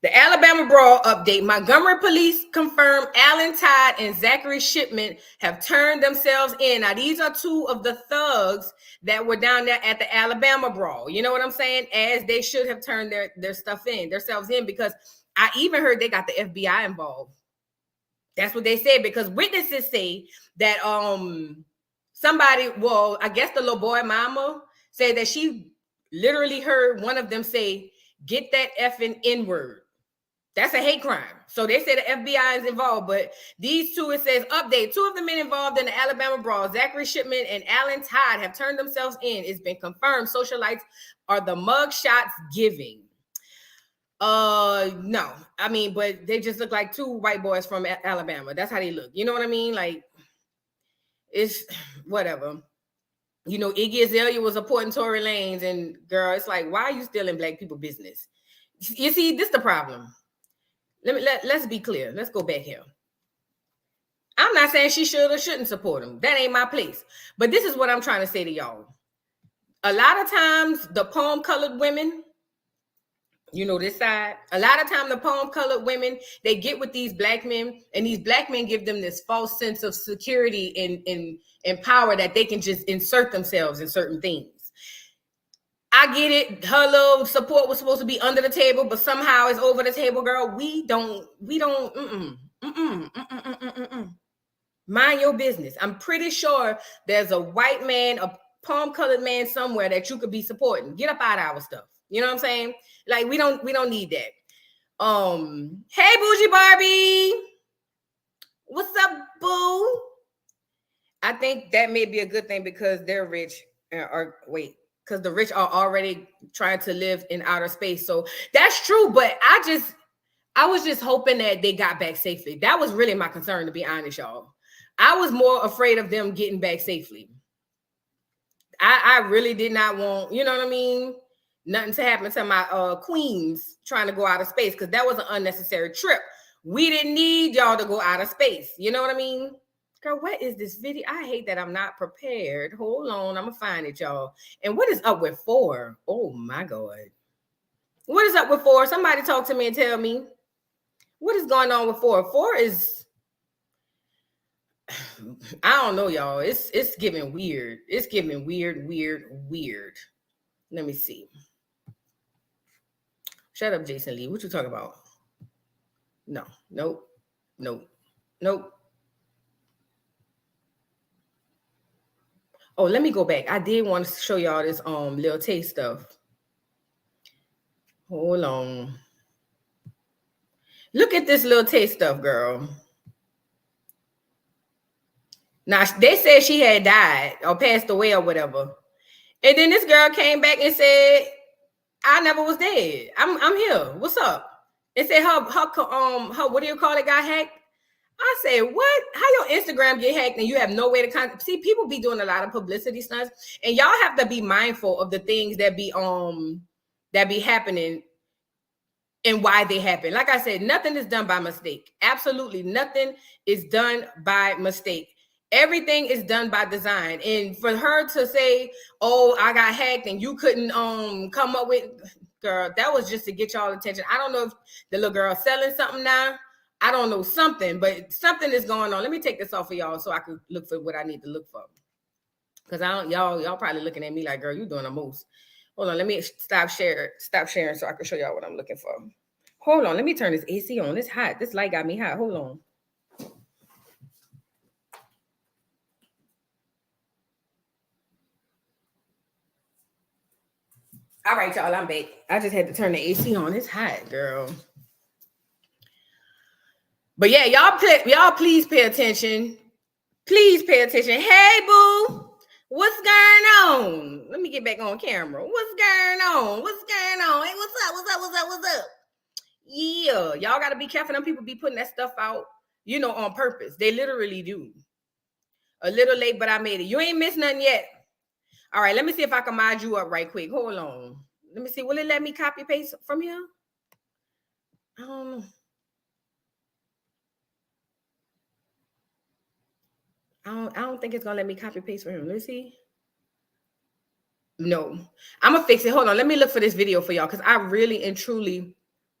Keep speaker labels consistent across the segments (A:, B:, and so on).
A: The Alabama brawl update. Montgomery police confirm Allen Todd and Zachary Shipman have turned themselves in. Now, these are two of the thugs that were down there at the Alabama brawl. You know what I'm saying? As they should have turned their stuff in, themselves in, because I even heard they got the FBI involved. That's what they said, because witnesses say that somebody, well, I guess the little boy mama said that she literally heard one of them say, "Get that effing N-word." That's a hate crime. So they say the FBI is involved, but these two, it says, update, two of the men involved in the Alabama brawl, Zachary Shipman and Allen Todd, have turned themselves in. It's been confirmed socialites are the mug shots giving. No, I mean, but they just look like two white boys from Alabama. That's how they look. You know what I mean? Like, it's whatever. You know, Iggy Azalea was supporting Tory Lanez, and girl, it's like, why are you still in black people business? You see, this is the problem. Let's be clear. Let's go back here. I'm not saying she should or shouldn't support him. That ain't my place. But this is what I'm trying to say to y'all. A lot of times, the palm-colored women, you know this side, a lot of time the palm-colored women, they get with these black men, and these black men give them this false sense of security and power that they can just insert themselves in certain things. I get it. Her little support was supposed to be under the table, but somehow it's over the table, girl. We don't. Mind your business. I'm pretty sure there's a white man, a palm-colored man somewhere that you could be supporting. Get up out of our stuff. You know what I'm saying? Like, we don't need that. Hey, Bougie Barbie. What's up, boo? I think that may be a good thing because they're rich. Because the rich are already trying to live in outer space. So that's true. But I was just hoping that they got back safely. That was really my concern, to be honest, y'all. I was more afraid of them getting back safely. I really did not want, you know what I mean? Nothing to happen to my queens trying to go out of space, because that was an unnecessary trip. We didn't need y'all to go out of space. You know what I mean? Girl, what is this video? I hate that I'm not prepared. Hold on. I'm going to find it, y'all. And what is up with 4? Oh, my God. What is up with 4? Somebody talk to me and tell me. What is going on with 4? 4 is... I don't know, y'all. It's giving weird. It's giving weird. Let me see. Shut up, Jason Lee. What you talking about? No. Nope. Oh, let me go back. I did want to show y'all this Lil Tay stuff. Hold on. Look at this Lil Tay stuff, girl. Now, they said she had died or passed away or whatever. And then this girl came back and said, I never was dead. I'm here. What's up? It said her what do you call it, got hacked? I said, what? How your Instagram get hacked and you have no way to contact? See, people be doing a lot of publicity stunts, and y'all have to be mindful of the things that be happening and why they happen. Like I said, nothing is done by mistake. Absolutely nothing is done by mistake. Everything is done by design. And for her to say, oh, I got hacked and you couldn't come up with, girl, that was just to get y'all attention. I don't know if the little girl selling something now. I don't know, something, but something is going on. Let me take this off of y'all so I can look for what I need to look for. Because y'all probably looking at me like, girl, you doing the most. Hold on, let me stop sharing so I can show y'all what I'm looking for. Hold on, let me turn this AC on. It's hot. This light got me hot. Hold on. All right, y'all, I'm back. I just had to turn the AC on. It's hot, girl. But yeah, y'all please pay attention. Please pay attention. Hey, boo. What's going on? Let me get back on camera. What's going on? Hey, what's up? Yeah, y'all got to be careful. Them people be putting that stuff out, on purpose. They literally do. A little late, but I made it. You ain't missed nothing yet. All right, let me see if I can mod you up right quick. Hold on. Let me see. Will it let me copy paste from here? I don't know. I don't think it's gonna let me copy paste for him. Let's see. No, I'm gonna fix it. Hold on. Let me look for this video for y'all because I really and truly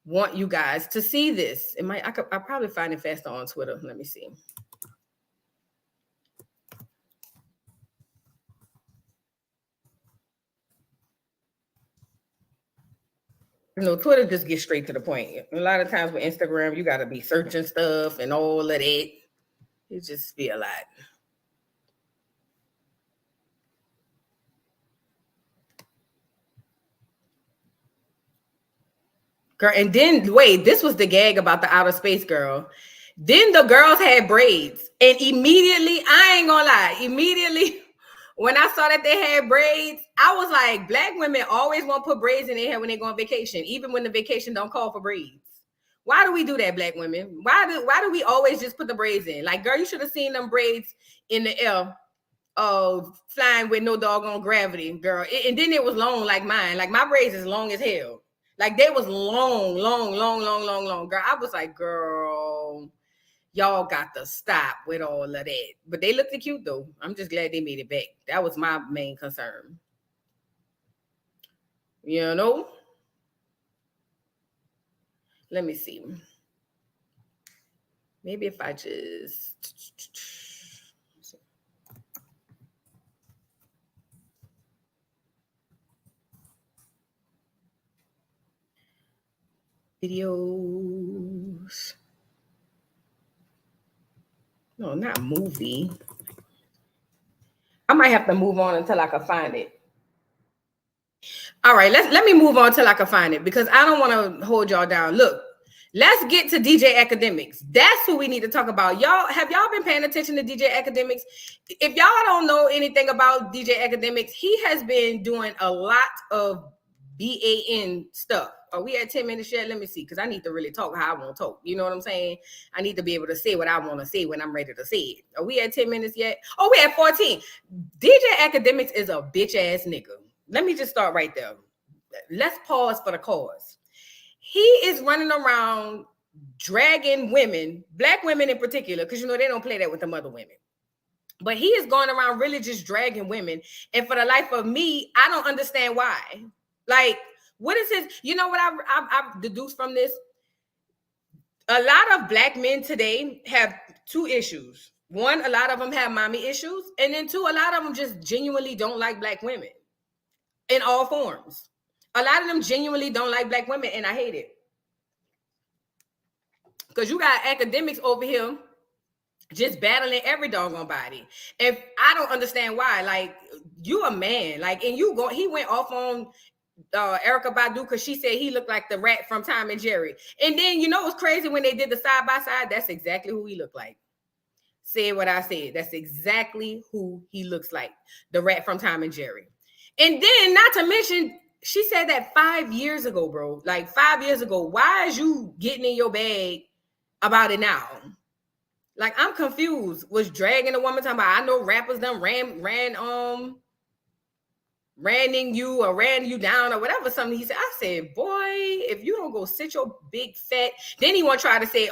A: want you guys to see this. I'll probably find it faster on Twitter. Let me see. You know, Twitter just gets straight to the point. A lot of times with Instagram, you got to be searching stuff and all of that. It just be a lot. Girl, and then wait, this was the gag about the outer space girl. Then the girls had braids, and immediately, I ain't gonna lie, immediately when I saw that they had braids, I was like, black women always want to put braids in their hair when they go on vacation, even when the vacation don't call for braids. Why do we do that, black women? Why do we always just put the braids in? Like, girl, you should have seen them braids in the air, flying with no doggone gravity, girl. And then it was long like mine. Like, my braids is long as hell. Like, they was long. Girl, I was like, girl, y'all got to stop with all of that. But they looked cute, though. I'm just glad they made it back. That was my main concern. You know? Let me see. Maybe if I just... videos. No, not movie. I might have to move on until I can find it. All right, let me move on till I can find it because I don't want to hold y'all down. Look, let's get to DJ Akademiks. That's who we need to talk about. Have y'all been paying attention to DJ Akademiks? If y'all don't know anything about DJ Akademiks, he has been doing a lot of BAN stuff. Are we at 10 minutes yet? Let me see, because I need to really talk how I want to talk. You know what I'm saying? I need to be able to say what I want to say when I'm ready to say it. Are we at 10 minutes yet? Oh, we at 14. DJ Akademiks is a bitch ass nigga. Let me just start right there. Let's pause for the cause. He is running around dragging women, black women in particular, because you know they don't play that with the other women. But he is going around really just dragging women. And for the life of me, I don't understand why. Like, what is his, you know what I've deduced from this? A lot of black men today have two issues. One, a lot of them have mommy issues. And then two, a lot of them just genuinely don't like black women in all forms. A lot of them genuinely don't like black women, and I hate it. Because you got Akademiks over here just battling every doggone body. And I don't understand why. Like, you a man. Like, and he went off on Erykah Badu because she said he looked like the rat from Tom and Jerry. And then, you know what's crazy? When they did the side by side, that's exactly who he looked like. Say what I said. That's exactly who he looks like. The rat from Tom and Jerry. And then, not to mention, she said that 5 years ago, bro. Like 5 years ago. Why is you getting in your bag about it now? Like, I'm confused. Was dragging a woman talking about, I know rappers done ranning you or ran you down or whatever, something he said. I said, boy, if you don't go sit your big fat, then he want to try to say,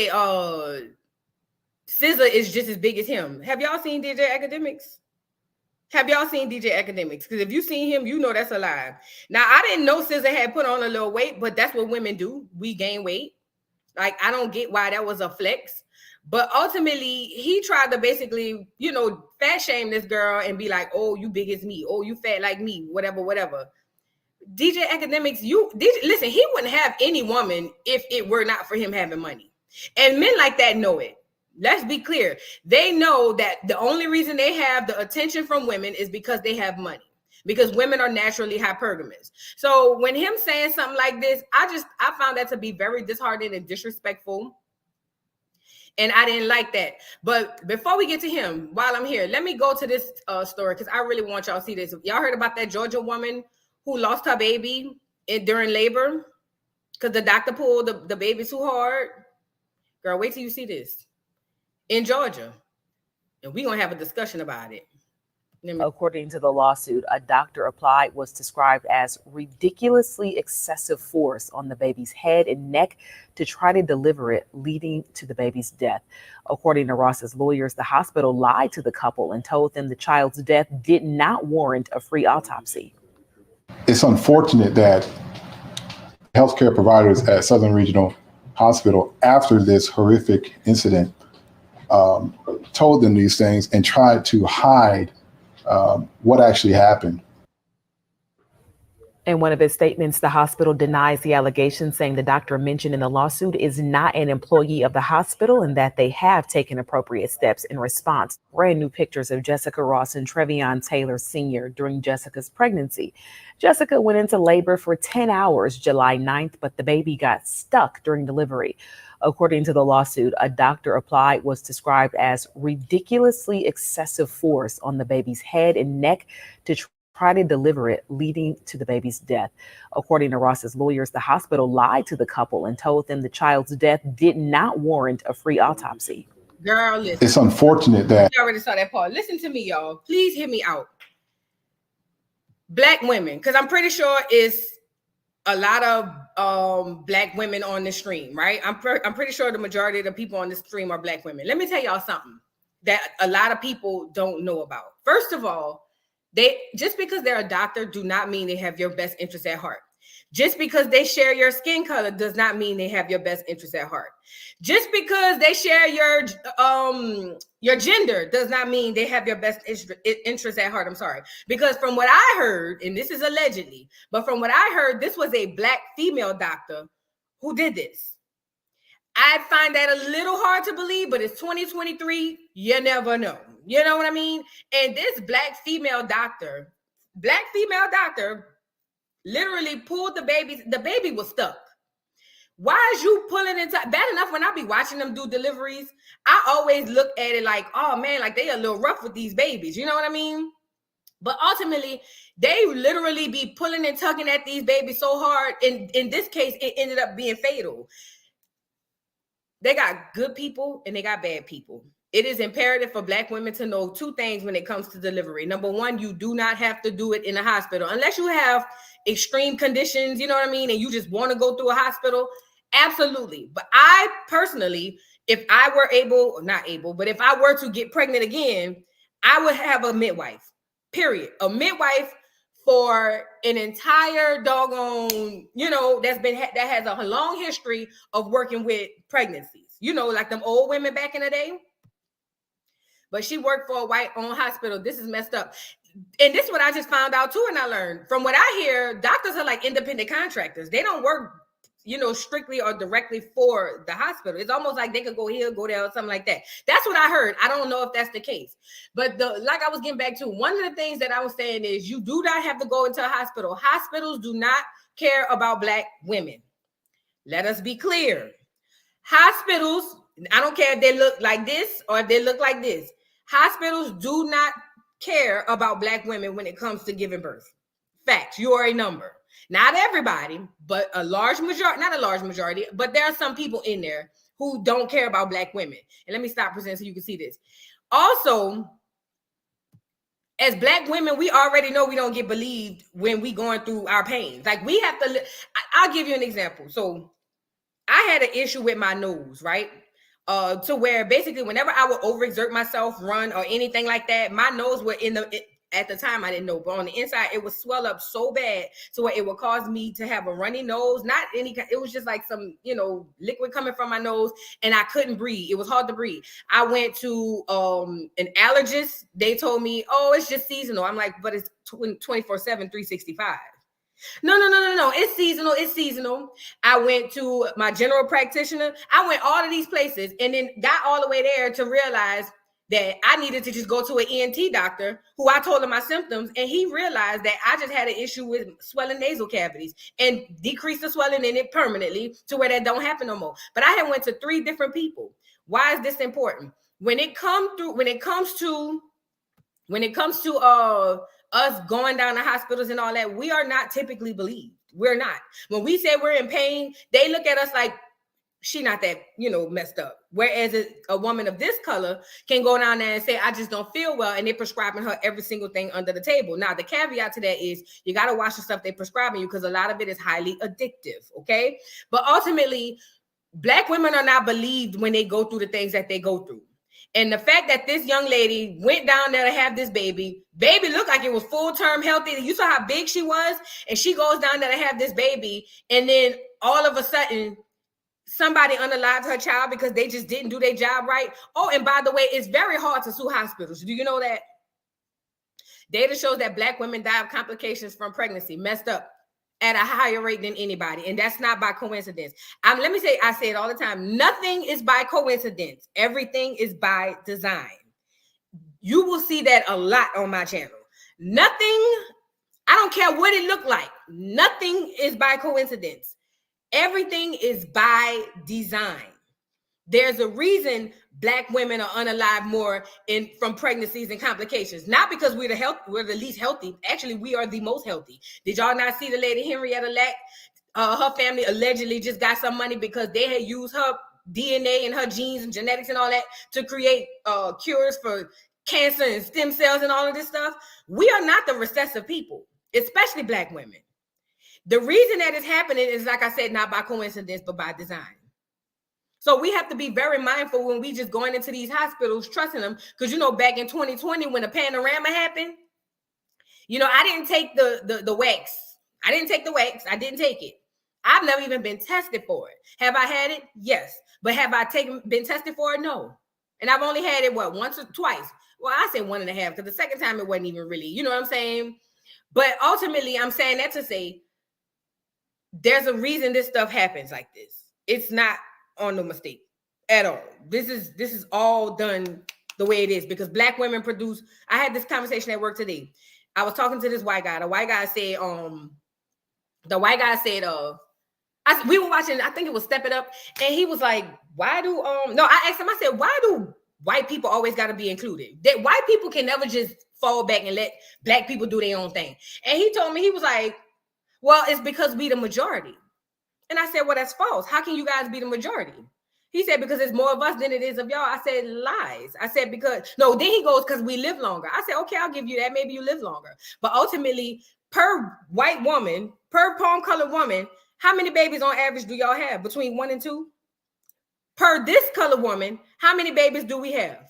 A: SZA is just as big as him. Have y'all seen DJ Akademiks? Have y'all seen DJ Akademiks? Because if you seen him, you know that's a lie. Now, I didn't know SZA had put on a little weight, but that's what women do. We gain weight. Like, I don't get why that was a flex. But ultimately, he tried to basically, you know, fat shame this girl and be like, oh, you big as me. Oh, you fat like me. Whatever. DJ Akademiks, listen, he wouldn't have any woman if it were not for him having money. And men like that know it. Let's be clear. They know that the only reason they have the attention from women is because they have money. Because women are naturally hypergamous. So when him saying something like this, I found that to be very disheartening and disrespectful. And I didn't like that. But before we get to him, while I'm here, let me go to this story because I really want y'all to see this. Y'all heard about that Georgia woman who lost her baby during labor because the doctor pulled the baby too hard? Girl, wait till you see this. In Georgia. And we're going to have a discussion about it.
B: According to the lawsuit, a doctor applied what's described as ridiculously excessive force on the baby's head and neck to try to deliver it, leading to the baby's death. According to Ross's lawyers, the hospital lied to the couple and told them the child's death did not warrant a free autopsy.
C: It's unfortunate that healthcare providers at Southern Regional Hospital after this horrific incident told them these things and tried to hide what actually happened.
B: In one of his statements, the hospital denies the allegation, saying the doctor mentioned in the lawsuit is not an employee of the hospital and that they have taken appropriate steps in response. Brand new pictures of Jessica Ross and Trevion Taylor Sr. during Jessica's pregnancy. Jessica went into labor for 10 hours July 9th, but the baby got stuck during delivery. According to the lawsuit, a doctor applied was described as ridiculously excessive force on the baby's head and neck to try to deliver it, leading to the baby's death. According to Ross's lawyers, the hospital lied to the couple and told them the child's death did not warrant a free autopsy.
A: Girl, listen.
C: It's unfortunate that...
A: You already saw that part. Listen to me, y'all. Please hear me out. Black women, because I'm pretty sure it's a lot of black women on the stream, right? I'm pretty sure the majority of the people on the stream are black women. Let me tell y'all something that a lot of people don't know about. First of all, just because they're a doctor do not mean they have your best interest at heart. Just because they share your skin color does not mean they have your best interest at heart. Just because they share your gender does not mean they have your best interest at heart. I'm sorry. Because from what I heard, and this is allegedly, but from what I heard, this was a black female doctor who did this. I find that a little hard to believe, but it's 2023. You never know. You know what I mean? And this black female doctor literally pulled the baby. The baby was stuck. Why is you pulling it? Bad enough when I be watching them do deliveries, I always look at it like, oh man, like they a little rough with these babies. You know what I mean? But ultimately, they literally be pulling and tugging at these babies so hard. In this case, it ended up being fatal. They got good people and they got bad people. It is imperative for black women to know two things when it comes to delivery. Number one, you do not have to do it in a hospital unless you have extreme conditions, you know what I mean? And you just want to go through a hospital. Absolutely. But I personally, if I were if I were to get pregnant again, I would have a midwife, period. A midwife for an entire doggone, that has a long history of working with pregnancies, like them old women back in the day. But she worked for a white-owned hospital. This is messed up. And this is what I just found out too, and I learned. From what I hear, doctors are like independent contractors. They don't work, strictly or directly for the hospital. It's almost like they could go here, go there, or something like that. That's what I heard. I don't know if that's the case. But like I was getting back to, one of the things that I was saying is you do not have to go into a hospital. Hospitals do not care about black women. Let us be clear. Hospitals, I don't care if they look like this or if they look like this. Hospitals do not care about black women when it comes to giving birth. Facts, you are a number. Not everybody, but a large majority, not a large majority, but there are some people in there who don't care about black women. And let me stop presenting so you can see this. Also, as black women, we already know we don't get believed when we going through our pains. Like we have to, I'll give you an example. So I had an issue with my nose, right? To where basically whenever I would overexert myself, run or anything like that, my nose would at the time I didn't know, but on the inside it would swell up so bad to where it would cause me to have a runny nose. Not any kind, it was just like some, liquid coming from my nose and I couldn't breathe. It was hard to breathe. I went to an allergist. They told me, oh, it's just seasonal. I'm like, but it's 24/7, 365. No. It's seasonal. It's seasonal. I went to my general practitioner. I went all of these places and then got all the way there to realize that I needed to just go to an ENT doctor who I told him my symptoms. And he realized that I just had an issue with swelling nasal cavities and decreased the swelling in it permanently to where that don't happen no more. But I had went to 3 different people. Why is this important? When it comes to us going down to hospitals and all that, we are not typically believed. We're not. When we say we're in pain, they look at us like she not that, messed up. Whereas a woman of this color can go down there and say, I just don't feel well. And they're prescribing her every single thing under the table. Now, the caveat to that is you got to watch the stuff they're prescribing you because a lot of it is highly addictive. Okay. But ultimately, black women are not believed when they go through the things that they go through. And the fact that this young lady went down there to have this baby looked like it was full-term healthy. You saw how big she was, and she goes down there to have this baby, and then all of a sudden, somebody unalived her child because they just didn't do their job right. Oh, and by the way, it's very hard to sue hospitals. Do you know that? Data shows that Black women die of complications from pregnancy, messed up, at a higher rate than anybody. And that's not by coincidence. Let me say, I say it all the time. Nothing is by coincidence. Everything is by design. You will see that a lot on my channel. Nothing, I don't care what it looked like. Nothing is by coincidence. Everything is by design. There's a reason Black women are unalive more from pregnancies and complications. Not because we're the least healthy. Actually, we are the most healthy. Did y'all not see the lady Henrietta Lack? Her family allegedly just got some money because they had used her DNA and her genes and genetics and all that to create cures for cancer and stem cells and all of this stuff. We are not the recessive people, especially Black women. The reason that is happening is, like I said, not by coincidence, but by design. So we have to be very mindful when we just going into these hospitals, trusting them. Because, you know, back in 2020, when the panorama happened, you know, I didn't take the wax. I didn't take the wax. I didn't take it. I've never even been tested for it. Have I had it? Yes. But have I been tested for it? No. And I've only had it, once or twice? Well, I say 1.5, because the second time it wasn't even really, you know what I'm saying? But ultimately, I'm saying that to say, there's a reason this stuff happens like this. It's not on no mistake at all. This is all done the way it is because Black women produce. I had this conversation at work today. I was talking to this white guy. The white guy said, we were watching, I think it was Step It Up, and he was like, I asked him, I said, why do white people always got to be included? That white people can never just fall back and let Black people do their own thing. And he told me, he was like, well, it's because we the majority. And I said, well, that's false. How can you guys be the majority? He said, because there's more of us than it is of y'all. I said, lies. I said, then he goes, because we live longer. I said, okay, I'll give you that. Maybe you live longer. But ultimately, per white woman, per palm-colored woman, how many babies on average do y'all have? Between 1 and 2? Per this colored woman, how many babies do we have?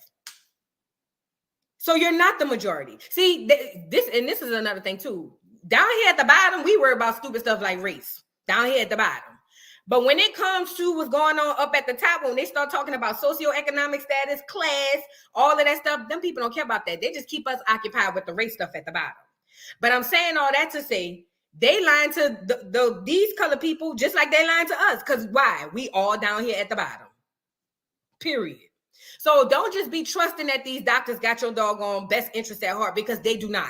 A: So you're not the majority. See, this is another thing too. Down here at the bottom, we worry about stupid stuff like race. Down here at the bottom. But when it comes to what's going on up at the top, when they start talking about socioeconomic status, class, all of that stuff, them people don't care about that. They just keep us occupied with the race stuff at the bottom. But I'm saying all that to say, they lying to these color people just like they lying to us. Because why? We all down here at the bottom. Period. So don't just be trusting that these doctors got your doggone best interest at heart, because they do not.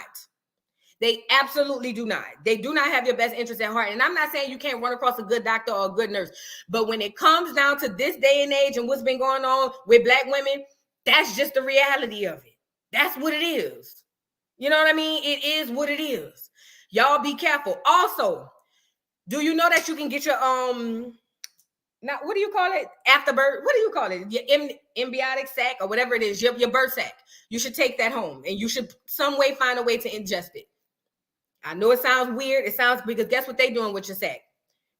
A: They absolutely do not. They do not have your best interest at heart. And I'm not saying you can't run across a good doctor or a good nurse. But when it comes down to this day and age and what's been going on with Black women, that's just the reality of it. That's what it is. You know what I mean? It is what it is. Y'all be careful. Also, do you know that you can get your now what do you call it? Afterbirth? What do you call it? Your embryonic sac or whatever it is, your birth sac. You should take that home and you should some way find a way to ingest it. I know it sounds weird. It sounds, because guess what they doing with your sac?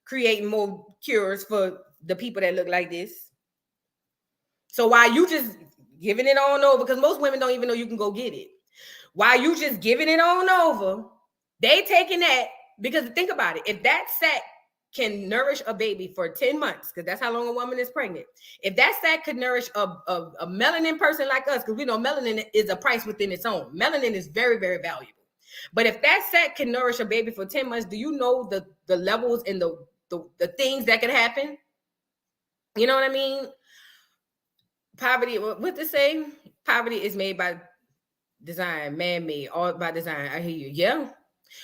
A: Creating more cures for the people that look like this. So while you just giving it on over, because most women don't even know you can go get it. While you just giving it on over, they taking that, because think about it. If that sac can nourish a baby for 10 months, because that's how long a woman is pregnant. If that sac could nourish a melanin person like us, because we know melanin is a price within its own. Melanin is very, very valuable. But if that sac can nourish a baby for 10 months, do you know the levels and the things that could happen? You know what I mean? Poverty, what to say? Poverty is made by design, man-made, all by design. I hear you. Yeah.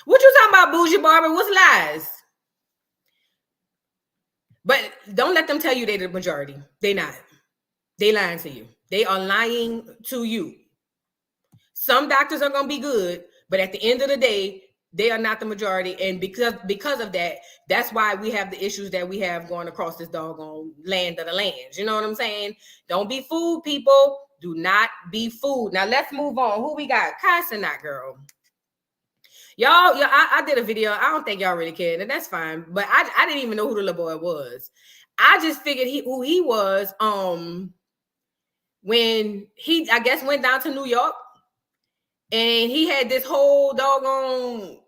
A: What you talking about, Bougie Barber? What's lies? But don't let them tell you they're the majority. They're not. They lying to you. They are lying to you. Some doctors are going to be good, but at the end of the day, they are not the majority. And because of that, that's why we have the issues that we have going across this doggone land of the lands. You know what I'm saying? Don't be fooled, people. Do not be fooled. Now, let's move on. Who we got? Cenat, girl. Y'all, I did a video. I don't think y'all really cared, and that's fine. But I didn't even know who the little boy was. I just figured who he was when when he, I guess, went down to New York and he had this whole doggone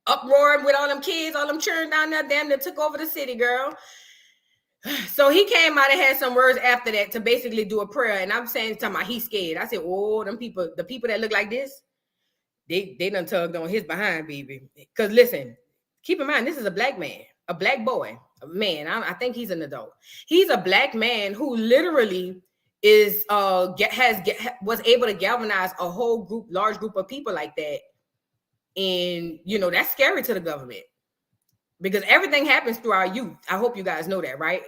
A: uproar with all them kids, all them children down there, damn, that took over the city, girl. So he came out and had some words after that to basically do a prayer. And I'm saying, talking about he's scared. I said, oh, them people, the people that look like this, they done tugged on his behind, baby. Because listen, keep in mind, this is a black man, a black boy, a man. I think he's an adult. He's a black man who literally is was able to galvanize a whole group, large group of people like that. And you know, that's scary to the government. Because everything happens through our youth. I hope you guys know that, right?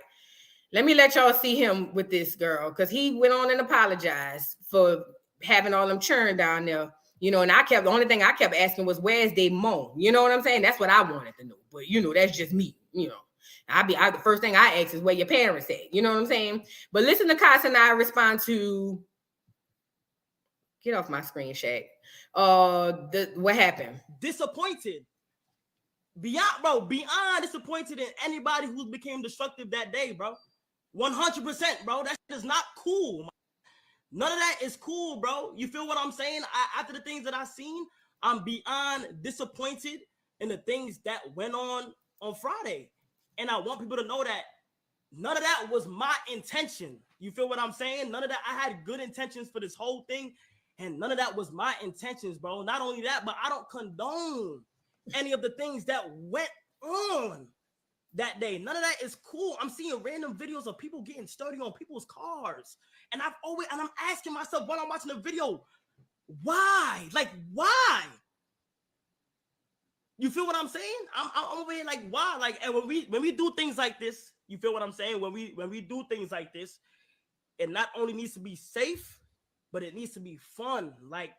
A: Let me let y'all see him with this girl, because he went on and apologized for having all them churn down there. You know, and the only thing I kept asking was, where's they mom? You know what I'm saying? That's what I wanted to know. But you know, that's just me. You know, the first thing I ask is where your parents at. You know what I'm saying? But listen to Cenat respond to. Get off my screen, Shaq. What happened?
D: Disappointed. Beyond disappointed in anybody who became destructive that day, bro. 100%, bro. That shit is not cool, man. None of that is cool, bro. You feel what I'm saying? After the things that I've seen, I'm beyond disappointed in the things that went on Friday. And I want people to know that none of that was my intention. You feel what I'm saying? None of that. I had good intentions for this whole thing, and none of that was my intentions, bro. Not only that, but I don't condone any of the things that went on that day. None of that is cool. I'm seeing random videos of people getting sturdy on people's cars. And I'm asking myself while I'm watching the video, why? Like, why? You feel what I'm saying? I'm over here like, why? Like, and when we do things like this, you feel what I'm saying? When we do things like this, it not only needs to be safe, but it needs to be fun. Like,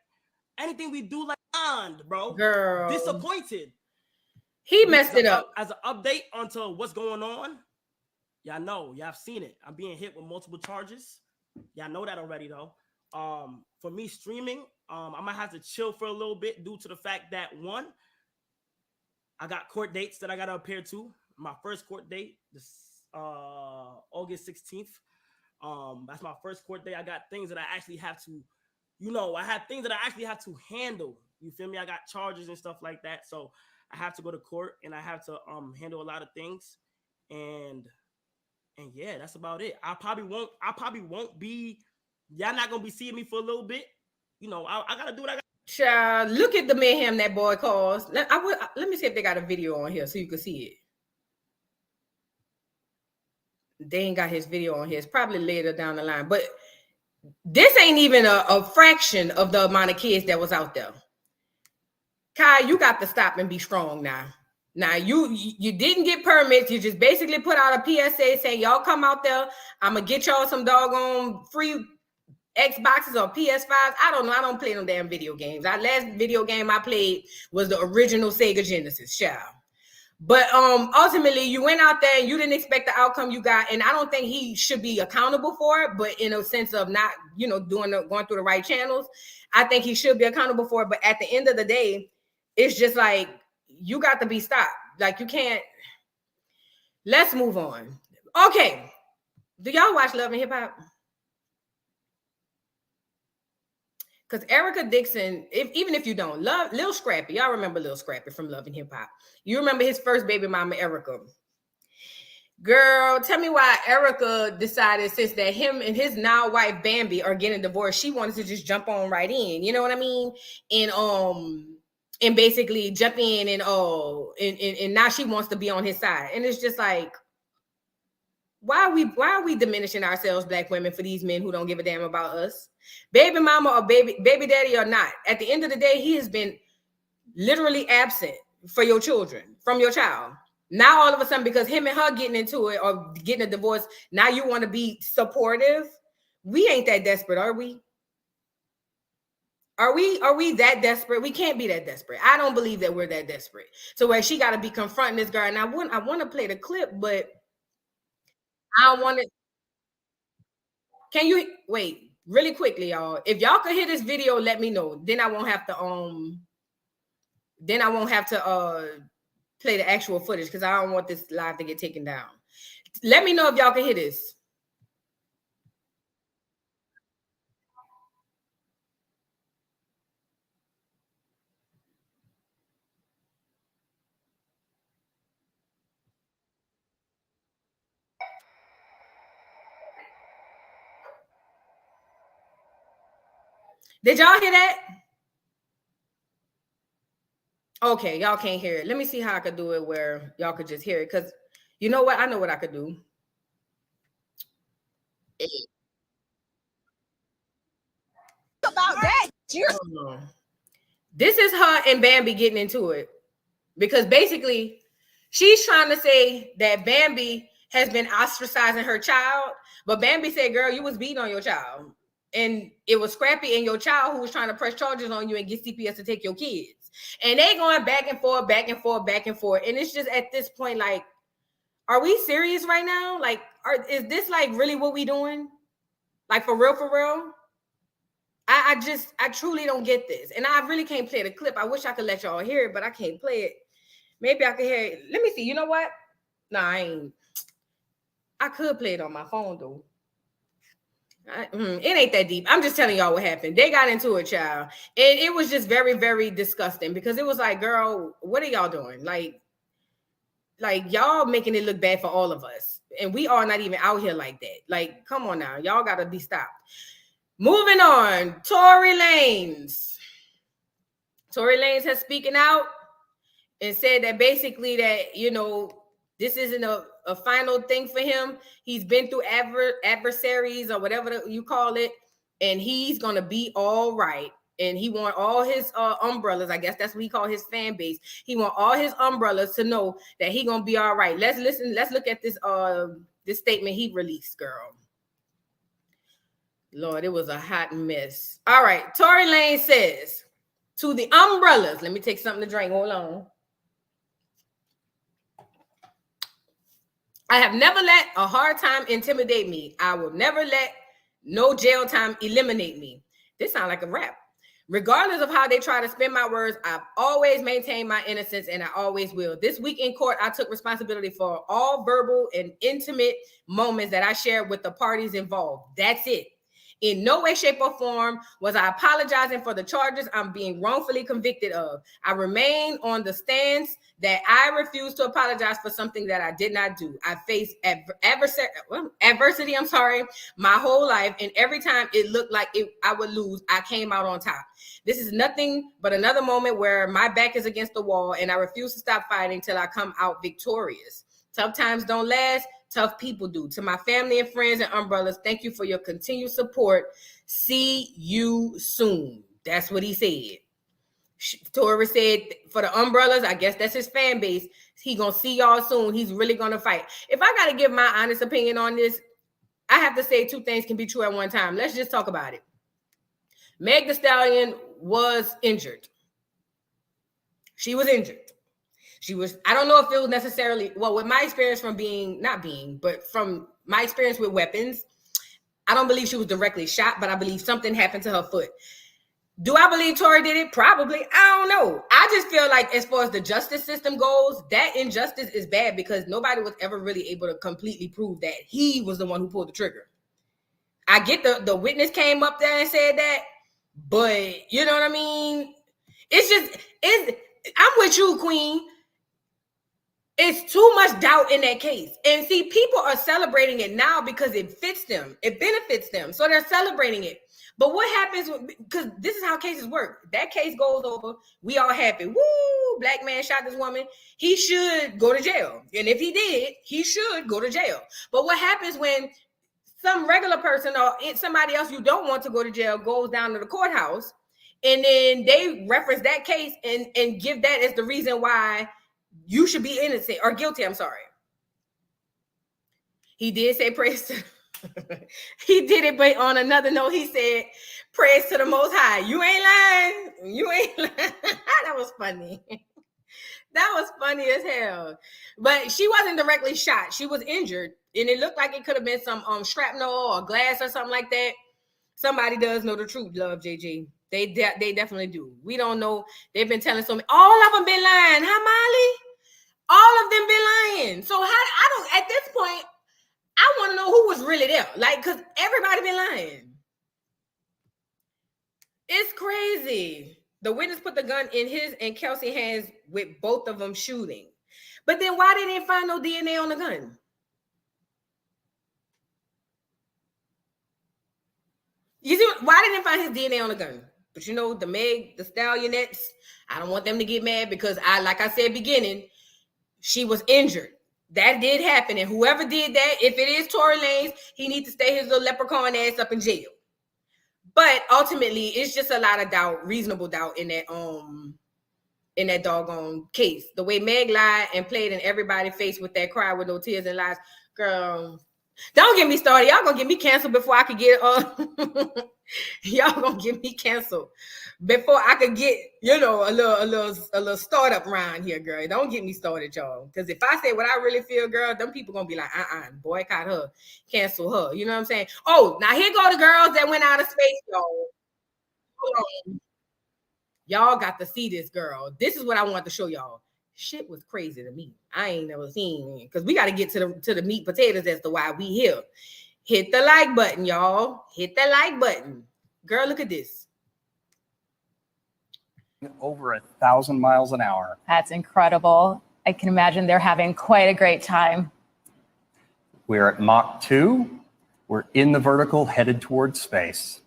D: anything we do, like, bro,
A: girl,
D: disappointed.
A: He messed it up.
D: As an update onto what's going on, y'all know, y'all have seen it. I'm being hit with multiple charges. Y'all know that already, though. For me streaming, I might have to chill for a little bit due to the fact that, one, I got court dates that I got to appear to. My first court date, this August 16th. That's my first court date. I got things that I actually have to, I have things that I actually have to handle. You feel me? I got charges and stuff like that. So I have to go to court and I have to handle a lot of things. And yeah, that's about it. I probably won't be, y'all not gonna be seeing me for a little bit. I gotta do what I got.
A: Child, look at the mayhem that boy caused. Let me see if they got a video on here so you can see it. They ain't got his video on here. It's probably later down the line. But this ain't even a fraction of the amount of kids that was out there. Kai, you got to stop and be strong now. Now, you didn't get permits. You just basically put out a PSA saying, y'all come out there. I'm going to get y'all some doggone free Xboxes or PS5s. I don't know. I don't play no damn video games. Our last video game I played was the original Sega Genesis, child. But ultimately, you went out there and you didn't expect the outcome you got. And I don't think he should be accountable for it. But in a sense of not, going through the right channels, I think he should be accountable for it. But at the end of the day, it's just like, you got to be stopped. Like, you can't. Let's move on. Okay. Do y'all watch Love and Hip Hop? Because Erykah Dixon, even if you don't, Lil Scrappy, y'all remember Lil Scrappy from Love and Hip Hop. You remember his first baby mama, Erykah. Girl, tell me why Erykah decided, since that him and his now wife Bambi are getting divorced, she wanted to just jump on right in. You know what I mean? And basically jump in and now she wants to be on his side. And it's just like, why are we diminishing ourselves, black women, for these men who don't give a damn about us? Baby mama or baby daddy or not, at the end of the day, he has been literally absent for your children, from your child. Now all of a sudden, because him and her getting into it or getting a divorce, now you want to be supportive. We ain't that desperate, are we? Are we that desperate? We can't be that desperate. I don't believe that we're that desperate. So where she got to be confronting this girl. And I want to play the clip, but I don't want to. Can you wait really quickly, y'all? If y'all could hear this video, let me know. Then I won't have to play the actual footage, because I don't want this live to get taken down. Let me know if y'all can hear this. Did y'all hear that? Okay, y'all can't hear it. Let me see how I could do it where y'all could just hear it. Because you know what? I know what I could do.
E: About that.
A: This is her and Bambi getting into it. Because basically, she's trying to say that Bambi has been ostracizing her child. But Bambi said, girl, you was beating on your child. And it was Scrappy and your child who was trying to press charges on you and get CPS to take your kids. And they going back and forth, back and forth, back and forth. And it's just at this point, like, are we serious right now? Like, is this like really what we doing? Like for real, for real? I truly don't get this. And I really can't play the clip. I wish I could let y'all hear it, but I can't play it. Maybe I could hear it. Let me see. You know what? No, I ain't. I could play it on my phone though. It ain't that deep. I'm just telling y'all what happened. They got into a child, and it was just very, very disgusting because it was like, girl, what are y'all doing? Like y'all making it look bad for all of us, and we are not even out here like that. Like, come on now, y'all gotta be stopped. Moving on, Tory Lanez. Tory Lanez has speaking out and said that basically that, you know, this isn't a final thing for him. He's been through adversaries or whatever you call it, and he's gonna be all right. And he want all his umbrellas. I guess that's what he called his fan base. He want all his umbrellas to know that he gonna be all right. Let's listen. Let's look at this this statement he released, girl. Lord, it was a hot mess. All right, Tory Lanez says to the umbrellas. Let me take something to drink. Hold on. I have never let a hard time intimidate me. I will never let no jail time eliminate me. This sounds like a rap. Regardless of how they try to spin my words, I've always maintained my innocence and I always will. This week in court, I took responsibility for all verbal and intimate moments that I shared with the parties involved. That's it. In no way, shape, or form was I apologizing for the charges I'm being wrongfully convicted of. I remain on the stance that I refuse to apologize for something that I did not do. I faced adversity, my whole life, and every time it looked like I would lose, I came out on top. This is nothing but another moment where my back is against the wall, and I refuse to stop fighting till I come out victorious. Tough times don't last. Tough people do. To my family and friends and umbrellas, thank you for your continued support. See you soon. That's what he said. Tory said for the umbrellas, I guess that's his fan base. He gonna see y'all soon. He's really gonna fight. If I gotta give my honest opinion on this, I have to say two things can be true at one time. Let's just talk about it. Meg Thee Stallion was injured. She was injured. I don't know if it was necessarily, well, with my experience from but from my experience with weapons, I don't believe she was directly shot, but I believe something happened to her foot. Do I believe Tory did it? Probably. I don't know. I just feel like as far as the justice system goes, that injustice is bad because nobody was ever really able to completely prove that he was the one who pulled the trigger. I get the witness came up there and said that, but you know what I mean? I'm with you, Queen. It's too much doubt in that case. And see, people are celebrating it now because it fits them. It benefits them. So they're celebrating it. But what happens, because this is how cases work. That case goes over. We all happy. Woo, black man shot this woman. He should go to jail. And if he did, he should go to jail. But what happens when some regular person or somebody else you don't want to go to jail goes down to the courthouse and then they reference that case and give that as the reason why you should be innocent or guilty. I'm sorry. He did say praise to he did it, but on another note, he said praise to the Most High. You ain't lying. You ain't lying. That was funny. That was funny as hell. But she wasn't directly shot. She was injured, and it looked like it could have been some shrapnel or glass or something like that. Somebody does know the truth, Love JG. They definitely do. We don't know. They've been telling so many. All of them been lying, huh, Molly? All of them been lying. So at this point, I want to know who was really there. Like, because everybody been lying. It's crazy. The witness put the gun in his and Kelsey's hands with both of them shooting. But then why they didn't find no DNA on the gun? You see, why didn't they find his DNA on the gun? But you know, the Stallionettes, I don't want them to get mad because like I said beginning, she was injured. That did happen. And whoever did that, if it is Tory Lanez, he needs to stay his little leprechaun ass up in jail. But ultimately, it's just a lot of doubt, reasonable doubt in that doggone case. The way Meg lied and played in everybody's face with that cry with no tears and lies, girl. Don't get me started. Y'all gonna get me canceled before I could get y'all gonna get me canceled before I could get, you know, a little startup round here, girl. Don't get me started, y'all. Because if I say what I really feel, girl, them people gonna be like, boycott her, cancel her. You know what I'm saying? Oh, now here go the girls that went out of space, y'all. Hold on. Y'all got to see this girl. This is what I want to show y'all. Shit was crazy to me. I ain't never seen it. Because we got to get to the meat potatoes as to why we here. Hit the like button, y'all. Hit the like button. Girl, look at this.
F: Over 1,000 miles an hour.
G: That's incredible. I can imagine they're having quite a great time.
F: We're at Mach 2. We're in the vertical, headed towards space.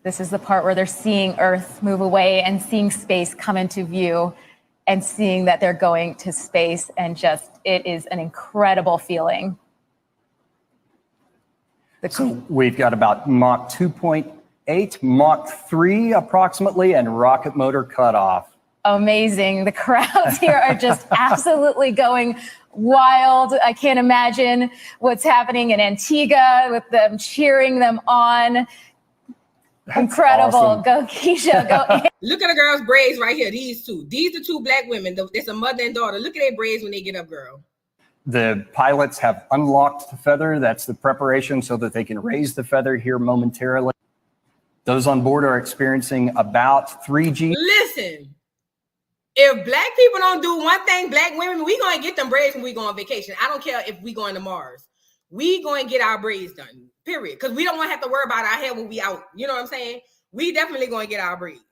G: This is the part where they're seeing Earth move away and seeing space come into view and seeing that they're going to space, and just, it is an incredible feeling.
F: So we've got about Mach 2.8, Mach 3 approximately, and rocket motor cutoff.
G: Amazing. The crowds here are just absolutely going wild. I can't imagine what's happening in Antigua with them cheering them on. That's incredible. Awesome. Go Keisha, go.
A: Look at the girls' braids right here. These two. These are two black women. It's a mother and daughter. Look at their braids when they get up, girl.
F: The pilots have unlocked the feather. That's the preparation so that they can raise the feather here momentarily. Those on board are experiencing about 3G.
A: Listen, if black people don't do one thing, black women, we going to get them braids when we go on vacation. I don't care if we going to Mars. We going to get our braids done, period. Because we don't want to have to worry about our hair when we out. You know what I'm saying? We definitely going to get our braids.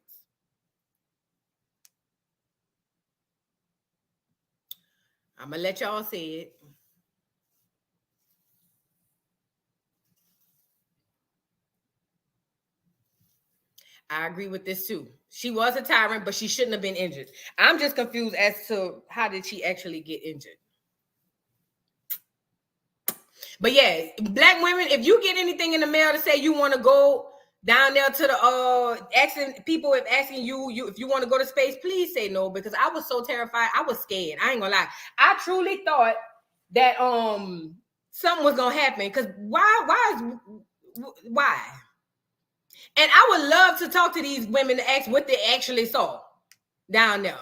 A: I'm going to let y'all see it. I agree with this too. She was a tyrant, but she shouldn't have been injured. I'm just confused as to how did she actually get injured. But yeah, black women, if you get anything in the mail to say you want to go down there to the asking people if asking you if you want to go to space, please say no, because I was so terrified. I was scared. I ain't gonna lie. I truly thought that something was gonna happen, because why? And I would love to talk to these women to ask what they actually saw down there.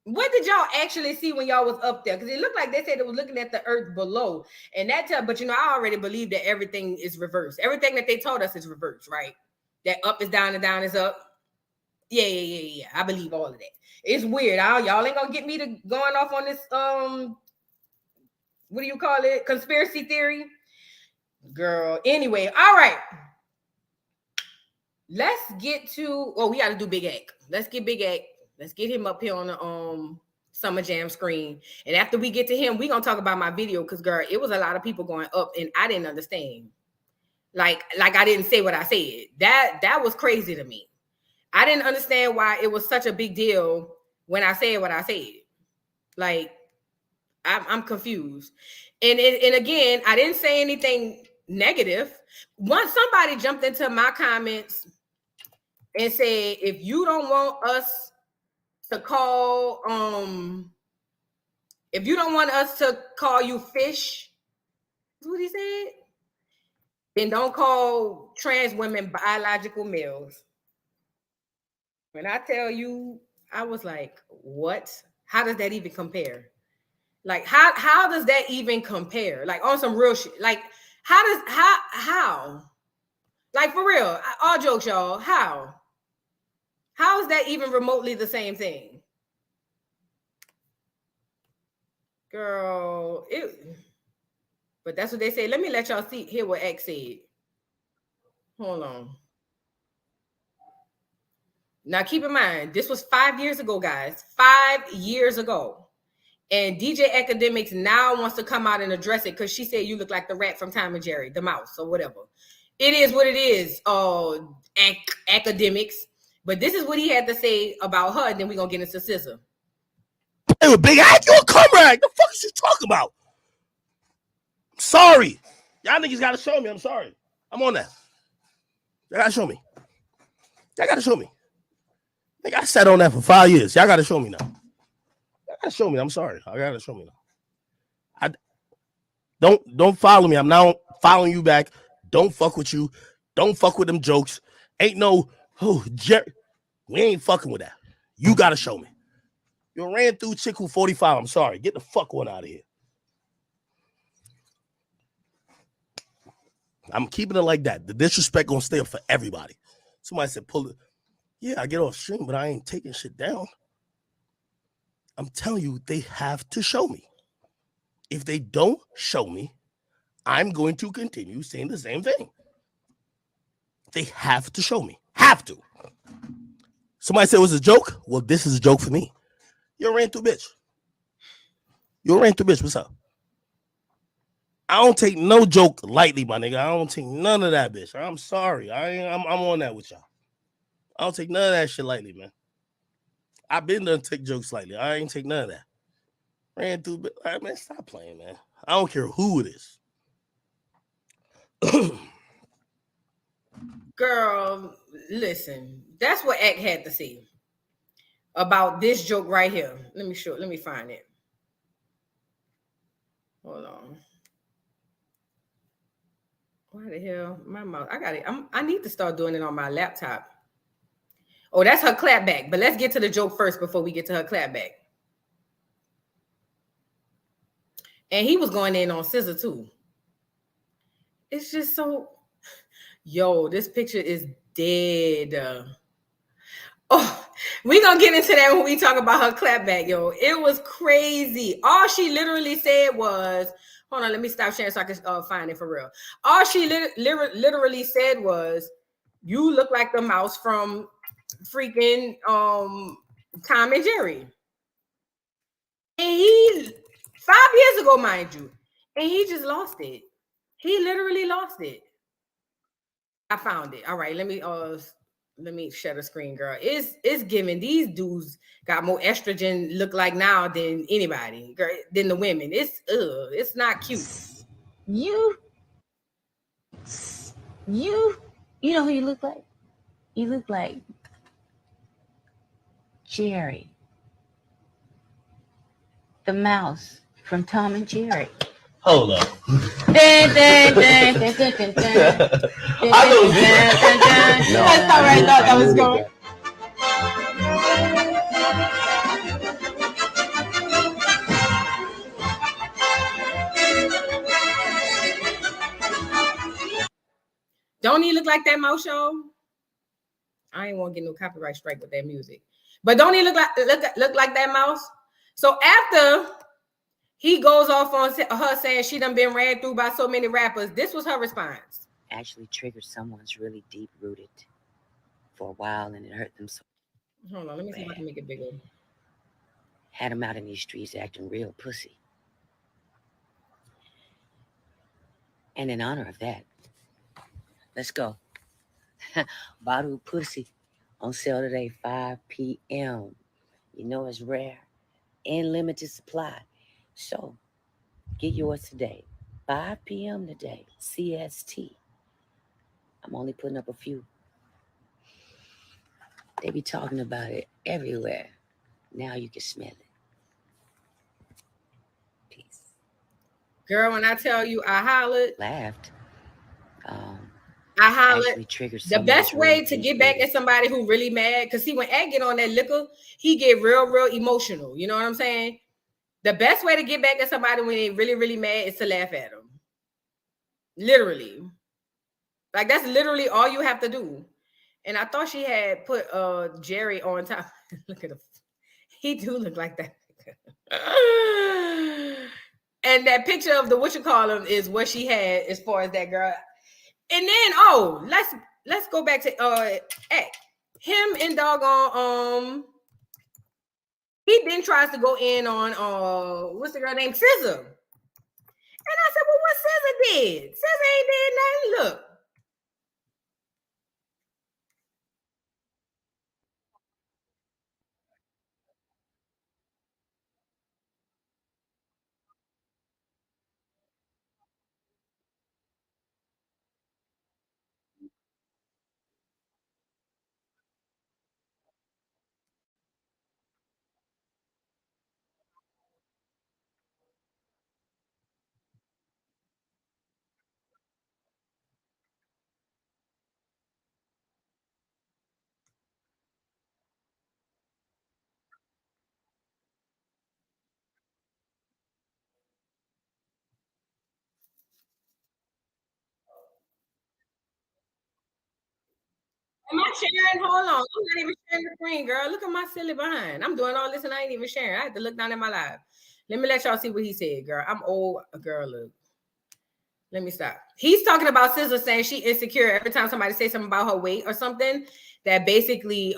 A: What did y'all actually see when y'all was up there? Because it looked like they said it was looking at the earth below. And but you know, I already believe that everything is reversed. Everything that they told us is reversed, right? That up is down and down is up. Yeah. I believe all of that. It's weird. Y'all ain't gonna get me to going off on this, what do you call it? Conspiracy theory? Girl. Anyway, all right. Let's get to, we got to do Big Ak. Let's get Big Ak. Let's get him up here on the Summer Jam screen. And after we get to him, we're going to talk about my video, because, girl, it was a lot of people going up, and I didn't understand. Like I didn't say what I said. That was crazy to me. I didn't understand why it was such a big deal when I said what I said. Like, I'm confused. And again, I didn't say anything negative. Once somebody jumped into my comments and said, if you don't want us to call, if you don't want us to call you fish, that's what he said, then don't call trans women biological males. When I tell you, I was like, what? How does that even compare? Like, how does that even compare? Like, on some real shit. Like, how? Like, for real, all jokes, y'all, how? How is that even remotely the same thing? Girl, but that's what they say. Let me let y'all hear what X said. Hold on. Now, keep in mind, this was 5 years ago, guys. 5 years ago. And DJ Akademiks now wants to come out and address it, because she said you look like the rat from Tom and Jerry, the mouse or whatever. It is what it is. Akademiks. But this is what he had to say about her, and then we're gonna get into SZA.
H: Hey, with Big Act, you a comrade. The fuck is you talking about? I'm sorry. Y'all niggas gotta show me. I'm sorry. I'm on that. Y'all gotta show me. Y'all gotta show me. Nigga, I sat on that for 5 years. Y'all gotta show me now. Y'all gotta show me. I'm sorry. I gotta show me now. Don't follow me. I'm now following you back. Don't fuck with you. Don't fuck with them jokes. Ain't no, Jerry. We ain't fucking with that. You gotta show me. You ran through chick who 45. I'm sorry. Get the fuck one out of here. I'm keeping it like that. The disrespect gonna stay up for everybody. Somebody said, pull it. Yeah, I get off stream, but I ain't taking shit down. I'm telling you, they have to show me. If they don't show me, I'm going to continue saying the same thing. They have to show me. Have to. Somebody said it was a joke. Well, this is a joke for me. You're a ran through bitch. You're a ran through bitch. What's up? I don't take no joke lightly, my nigga. I don't take none of that, bitch. I'm sorry. I'm on that with y'all. I don't take none of that shit lightly, man. I've been done take jokes lightly. I ain't take none of that. Ran through, right, man, stop playing, man. I don't care who it is.
A: Girl, listen. That's what Act had to say about this joke right here. Let me find it. Hold on. Why the hell? My mouse. I got it. I need to start doing it on my laptop. Oh, that's her clapback. But let's get to the joke first before we get to her clapback. And he was going in on SZA too. It's just so, yo, this picture is dead. Oh, we're going to get into that when we talk about her clapback, yo. It was crazy. All she literally said was, hold on, let me stop sharing so I can find it for real. All she literally said was, you look like the mouse from freaking Tom and Jerry. And he, 5 years ago, mind you, and he just lost it. He literally lost it. I found it. All right, let me share the screen, girl. It's giving. These dudes got more estrogen look like now than anybody, girl, than the women. It's not cute.
I: You know who you look like? You look like Jerry, the mouse from Tom and Jerry.
H: Hold up.
I: I
H: know
I: That's not where I thought that was going.
A: Don't he look like that mouse show? I ain't want to get no copyright strike with that music. But don't he look like that mouse? So after he goes off on her saying she done been ran through by so many rappers, this was her response.
I: Actually triggered someone's really deep rooted for a while, and it hurt them so.
A: Hold on, let me see if I can make it bigger.
I: Had them out in these streets acting real pussy. And in honor of that, let's go. Badu pussy on sale today, 5 p.m. You know it's rare and limited supply. So get yours today. 5 p.m. today, CST. I'm only putting up a few. They be talking about it everywhere. Now you can smell it. Peace.
A: Girl, when I tell you I hollered.
I: Laughed.
A: I hollered.
I: The
A: best way to get back at somebody who really mad, because see, when Ed get on that liquor, he get real emotional. You know what I'm saying? The best way to get back at somebody when they really mad is to laugh at them. Literally. Like, that's literally all you have to do. And I thought she had put Jerry on top. Look at him. He do look like that. And that picture of the whatchamacallit is what she had as far as that girl. And then, let's go back to him and doggone he then tries to go in on what's the girl named SZA. And I said, well, what SZA did? SZA ain't did nothing. Look, sharing. Hold on. I'm not even sharing the screen, girl. Look at my silly behind. I'm doing all this and I ain't even sharing. I had to look down at my live. Let me let y'all see what he said, girl. I'm old, girl. Look. Let me stop. He's talking about SZA saying she insecure every time somebody say something about her weight or something. That basically,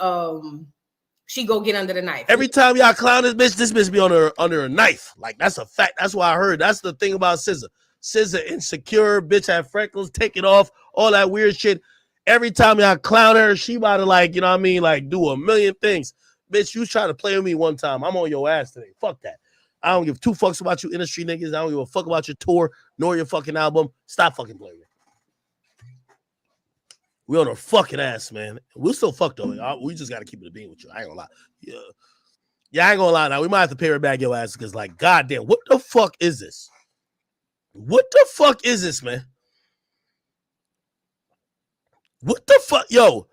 A: she go get under the knife.
H: Every time y'all clown this bitch be under a knife. Like, that's a fact. That's what I heard. That's the thing about SZA. SZA insecure, bitch had freckles, take it off, all that weird shit. Every time y'all clown her, she about to, like, you know what I mean, like, do a million things. Bitch, you try to play with me one time. I'm on your ass today. Fuck that. I don't give two fucks about you industry niggas. I don't give a fuck about your tour nor your fucking album. Stop fucking playing. We on her fucking ass, man. We'll still fuck though. We just got to keep it a bean with you. I ain't gonna lie. Yeah, I ain't gonna lie. Now we might have to pay her back your ass because, like, goddamn, what the fuck is this? What the fuck is this, man? What the fuck, yo?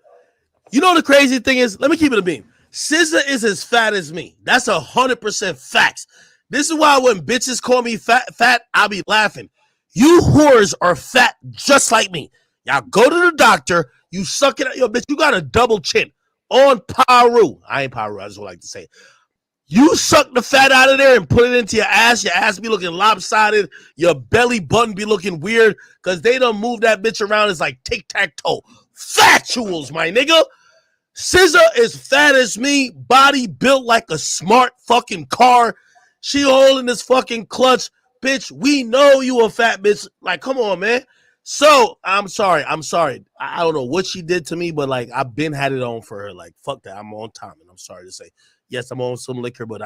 H: You know the crazy thing is? Let me keep it a bean. SZA is as fat as me. That's 100% facts. This is why when bitches call me fat, I be laughing. You whores are fat just like me. Y'all go to the doctor. You suck it out. Yo, bitch, you got a double chin on Paru. I ain't Paru. I just don't like to say it. You suck the fat out of there and put it into your ass. Your ass be looking lopsided. Your belly button be looking weird because they done move that bitch around. It's like tic-tac-toe. Factuals, my nigga. SZA is fat as me. Body built like a smart fucking car. She holding this fucking clutch. Bitch, we know you a fat bitch. Like, come on, man. So, I'm sorry. I don't know what she did to me, but, like, I've been had it on for her. Like, fuck that. I'm on time, and I'm sorry to say. Yes, I'm on some liquor, but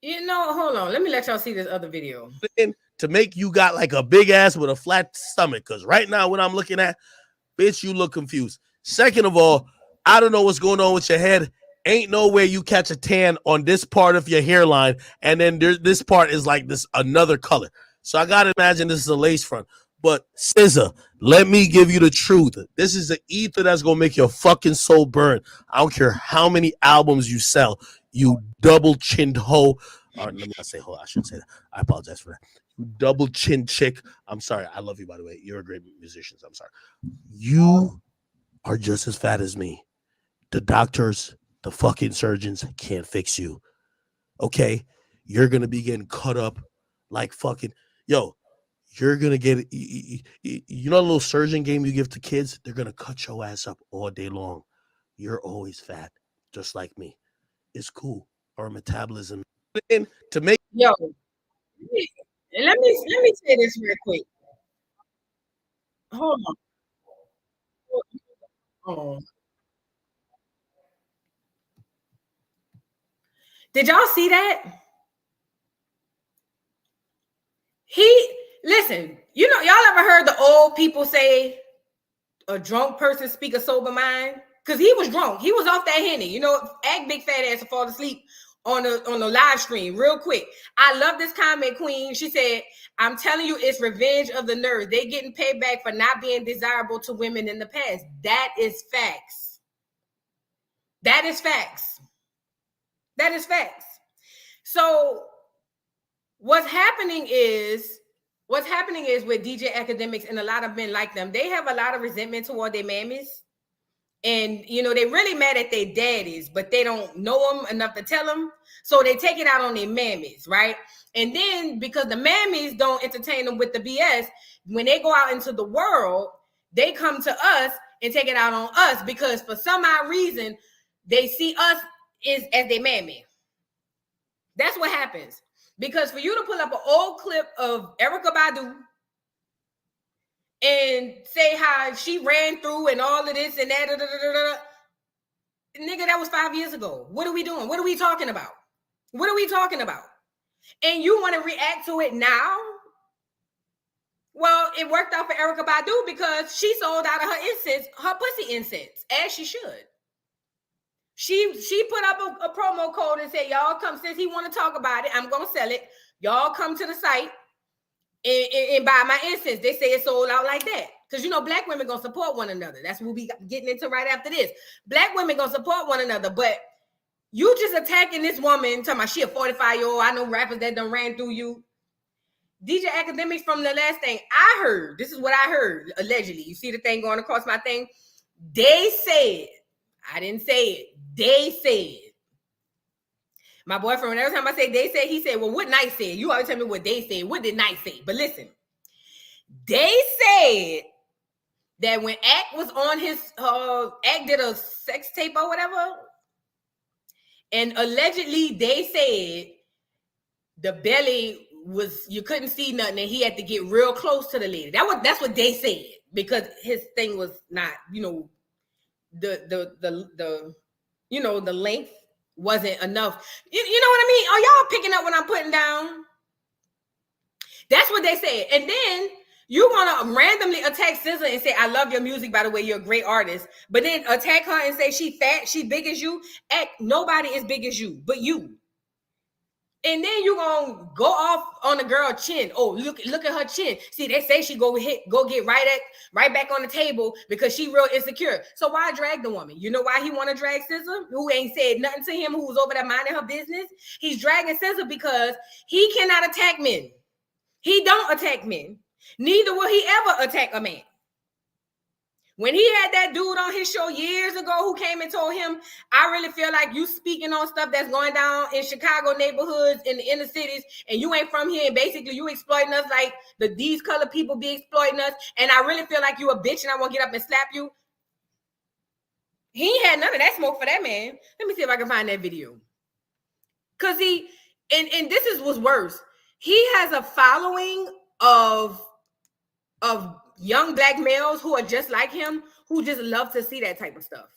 A: hold on. Let me let y'all see this other video.
H: To make you got, like, a big ass with a flat stomach, because right now, what I'm looking at, bitch, you look confused. Second of all, I don't know what's going on with your head. Ain't no way you catch a tan on this part of your hairline, and then this part is like this another color. So I gotta imagine this is a lace front. But SZA, let me give you the truth. This is the ether that's gonna make your fucking soul burn. I don't care how many albums you sell, you double-chinned hoe. Let me not say hoe. I shouldn't say that. I apologize for that. You double-chinned chick. I'm sorry. I love you, by the way. You're a great musician. I'm sorry. You are just as fat as me. The doctors, the fucking surgeons can't fix you. Okay? You're going to be getting cut up like fucking... Yo, you're going to get... You know the little surgeon game you give to kids? They're going to cut your ass up all day long. You're always fat, just like me. It's cool. Our metabolism... To make...
A: Yo, let me say this real quick. Hold on. Did y'all see that? Listen, you know, y'all ever heard the old people say a drunk person speak a sober mind? Because he was drunk. He was off that Henny. You know, act big fat ass to fall asleep on the live stream real quick. I love this comment, Queen. She said, I'm telling you, it's revenge of the nerds. They getting paid back for not being desirable to women in the past. That is facts. That is facts. That is facts. So what's happening is with DJ Akademiks and a lot of men like them, they have a lot of resentment toward their mammies. And, you know, they really mad at their daddies, but they don't know them enough to tell them. So they take it out on their mammies, right? And then because the mammies don't entertain them with the BS, when they go out into the world, they come to us and take it out on us because for some odd reason, they see us as their mammy. That's what happens. Because for you to pull up an old clip of Erykah Badu and say how she ran through and all of this and that, nigga, that was 5 years ago. What are we doing? What are we talking about? What are we talking about? And you want to react to it now? Well, it worked out for Erykah Badu because she sold out of her incense, her pussy incense, as she should. She put up a promo code and said, y'all come, since he want to talk about it, I'm going to sell it. Y'all come to the site and buy my incense. They say it's sold out like that. Because, you know, black women going to support one another. That's what we getting into right after this. Black women going to support one another. But you just attacking this woman, talking about she a 45-year-old. I know rappers that done ran through you. DJ Akademiks from the last thing I heard, this is what I heard, allegedly. You see the thing going across my thing? They said, I didn't say it. They said. My boyfriend, every time I say they said, he said, well, what Night said? You always tell me what they said. What did Night say? But listen, they said that when Act was on his, Act did a sex tape or whatever, and allegedly they said the belly was, you couldn't see nothing, and he had to get real close to the lady. That's what they said, because his thing was not, you know, the you know, the length wasn't enough. You know what I mean? Are y'all picking up what I'm putting down? That's what they said. And then you want to randomly attack SZA and say, I love your music, by the way, you're a great artist. But then attack her and say she fat, she big as you. Nobody is big as you, but you. And then you gonna go off on the girl chin. Oh, look at her chin. See, they say she go get right back on the table because she real insecure. So why drag the woman? You know why he want to drag SZA, who ain't said nothing to him, who was over there minding her business? He's dragging SZA because he cannot attack men. He don't attack men. Neither will he ever attack a man. When he had that dude on his show years ago who came and told him, I really feel like you speaking on stuff that's going down in Chicago neighborhoods, in the inner cities, and you ain't from here, and basically you exploiting us like these colored people be exploiting us, and I really feel like you a bitch and I want to get up and slap you. He ain't had none of that smoke for that man. Let me see if I can find that video. Because and this is what's worse. He has a following of young black males who are just like him, who just love to see that type of stuff.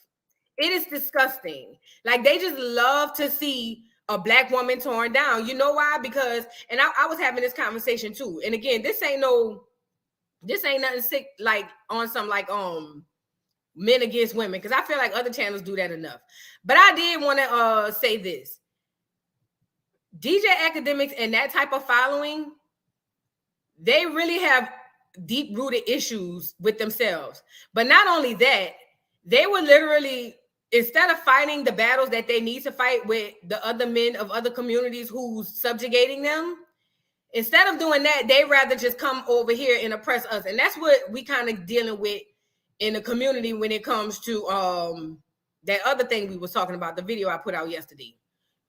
A: It is disgusting. Like, they just love to see a black woman torn down. You know why? Because, and I was having this conversation too. And again, this ain't nothing sick, like on some like men against women, because I feel like other channels do that enough. But I did want to say this. DJ Akademiks and that type of following, they really have deep-rooted issues with themselves. But not only that, they were literally, instead of fighting the battles that they need to fight with the other men of other communities who's subjugating them, instead of doing that, they rather just come over here and oppress us. And that's what we kind of dealing with in the community when it comes to that other thing we was talking about, the video I put out yesterday.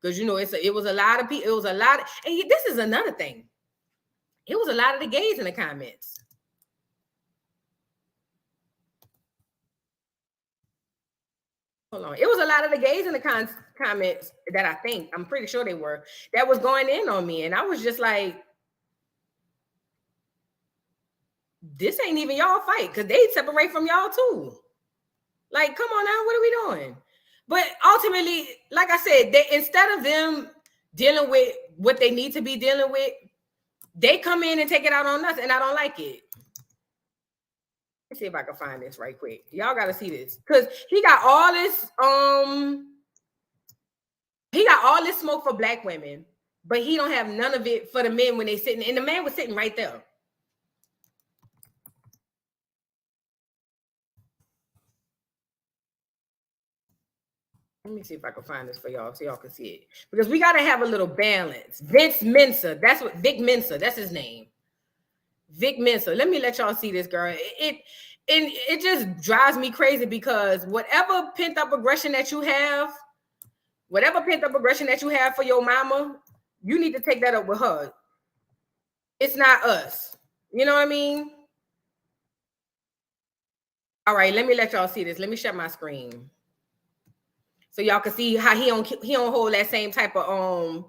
A: Because, you know, it was a lot of people, and this is another thing. It was a lot of the gays in the comments. Hold on. It was a lot of the gays in the comments that I'm pretty sure they were, that was going in on me. And I was just like, this ain't even y'all fight, because they separate from y'all too. Like, come on now, what are we doing? But ultimately, like I said, instead of them dealing with what they need to be dealing with, they come in and take it out on us, and I don't like it. Let's see if I can find this right quick. Y'all got to see this, because he got all this smoke for black women, but he don't have none of it for the men when they sitting, and the man was sitting right there. Let me see if I can find this for y'all so y'all can see it, because we got to have a little balance. Vic Mensa, that's his name. Vic Mensa. Let me let y'all see this, girl. It just drives me crazy, because whatever pent-up aggression that you have for your mama, you need to take that up with her. It's not us. You know what I mean? All right, let me let y'all see this. Let me shut my screen so y'all can see how he don't hold that same type of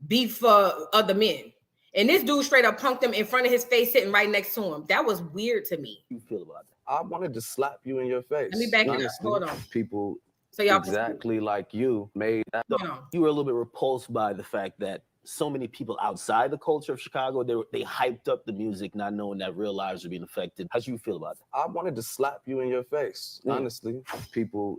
A: beef for other men. And this dude straight up punked him in front of his face, sitting right next to him. That was weird to me.
J: You feel about that? I wanted to slap you in your face.
A: Let me back it up. Hold on.
J: People
A: so y'all
J: exactly like you made that.
K: You were a little bit repulsed by the fact that so many people outside the culture of Chicago, they hyped up the music, not knowing that real lives were being affected. How do you feel about that?
J: I wanted to slap you in your face. Honestly, people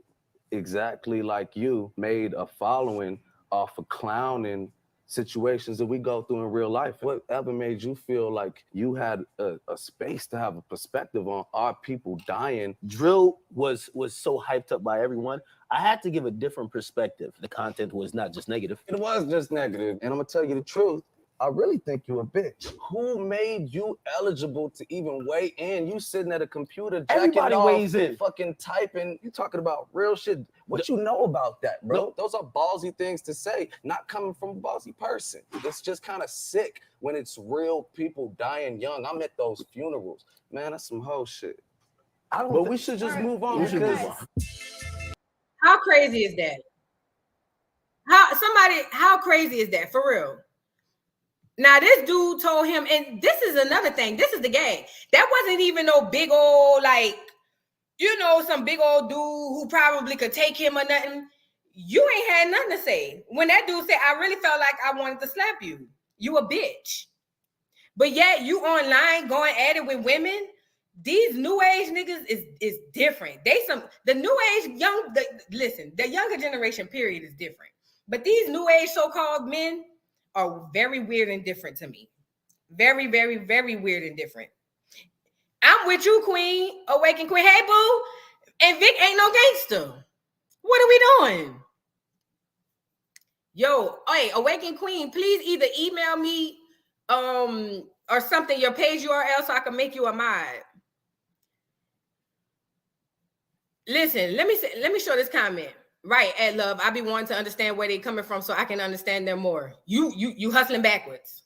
J: exactly like you made a following off of clowning situations that we go through in real life. Whatever made you feel like you had a space to have a perspective on our people dying?
K: Drill was so hyped up by everyone. I had to give a different perspective. The content was not just negative.
J: It was just negative. And I'm gonna tell you the truth. I really think you a bitch. Who made you eligible to even weigh in? You sitting at a computer, jacking
K: Everybody
J: off,
K: weighs in.
J: fucking typing. You talking about real shit. What you know about that, bro?
K: No.
J: Those are ballsy things to say, not coming from a ballsy person. It's just kind of sick when it's real people dying young. I'm at those funerals. Man, that's some whole shit. But we should just move on because
A: How crazy is that? How crazy is that for real? Now this dude told him, and this is another thing. This is the game. That wasn't even no big old, like, you know, some big old dude who probably could take him or nothing. You ain't had nothing to say. When that dude said, I really felt like I wanted to slap you. You a bitch. But yet you online going at it with women. These new age niggas is different. The new age the younger generation period is different. But these new age so-called men are very weird and different to me. Very, very, very weird and different. I'm with you, Queen. Awaken Queen. Hey, boo. And Vic ain't no gangster. What are we doing? Yo, hey, Awaken Queen, please either email me or something, your page URL, so I can make you a mod. Listen, let me show this comment. Right, at love, I be wanting to understand where they coming from so I can understand them more. You hustling backwards.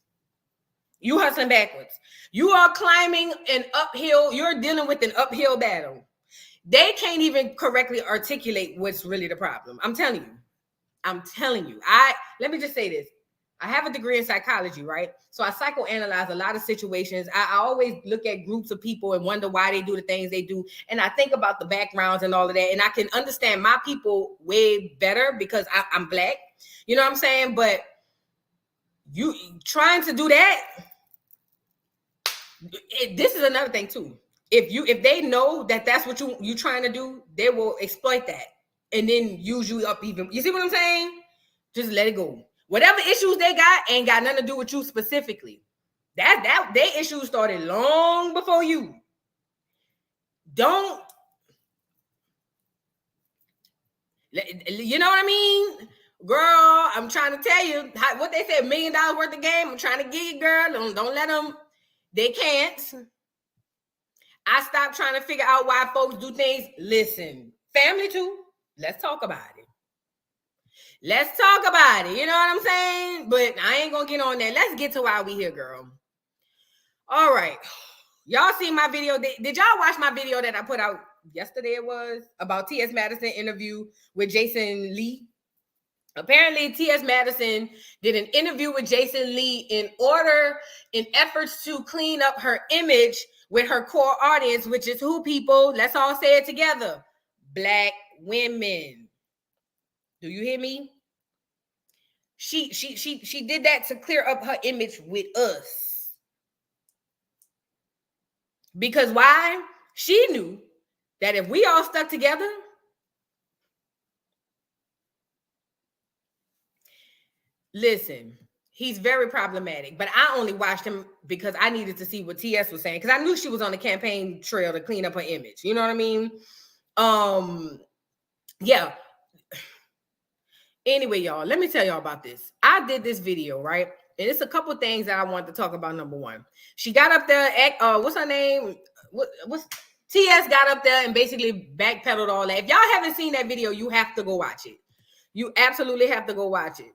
A: You hustling backwards. You are climbing an uphill. You're dealing with an uphill battle. They can't even correctly articulate what's really the problem. I'm telling you. Let me just say this. I have a degree in psychology, right? So I psychoanalyze a lot of situations. I always look at groups of people and wonder why they do the things they do. And I think about the backgrounds and all of that. And I can understand my people way better because I'm Black. You know what I'm saying? But you trying to do that, this is another thing too. If they know that that's what you trying to do, they will exploit that and then use you up even. You see what I'm saying? Just let it go. Whatever issues they got ain't got nothing to do with you specifically. That their issues started long before you. Don't, you know what I mean? Girl, I'm trying to tell you what they said, $1 million worth of game. I'm trying to get you, girl. Don't let them, they can't. I stopped trying to figure out why folks do things. Listen, family too. Let's talk about it. Let's talk about it. You know what I'm saying? But I ain't gonna get on that. Let's get to why we here, girl. All right. Y'all see my video? Did y'all watch my video that I put out yesterday? It was about T.S. Madison interview with Jason Lee. Apparently, T.S. Madison did an interview with Jason Lee in efforts to clean up her image with her core audience, which is who, people? Let's all say it together. Black women. Do you hear me? She did that to clear up her image with us. Because why? She knew that if we all stuck together, listen, he's very problematic. But I only watched him because I needed to see what TS was saying. Because I knew she was on the campaign trail to clean up her image. You know what I mean? Yeah. Anyway, y'all, let me tell y'all about this. I did this video, right? And it's a couple things that I wanted to talk about. Number one, she got up there, what's her name? What's TS got up there and basically backpedaled all that. If y'all haven't seen that video, you have to go watch it. You absolutely have to go watch it.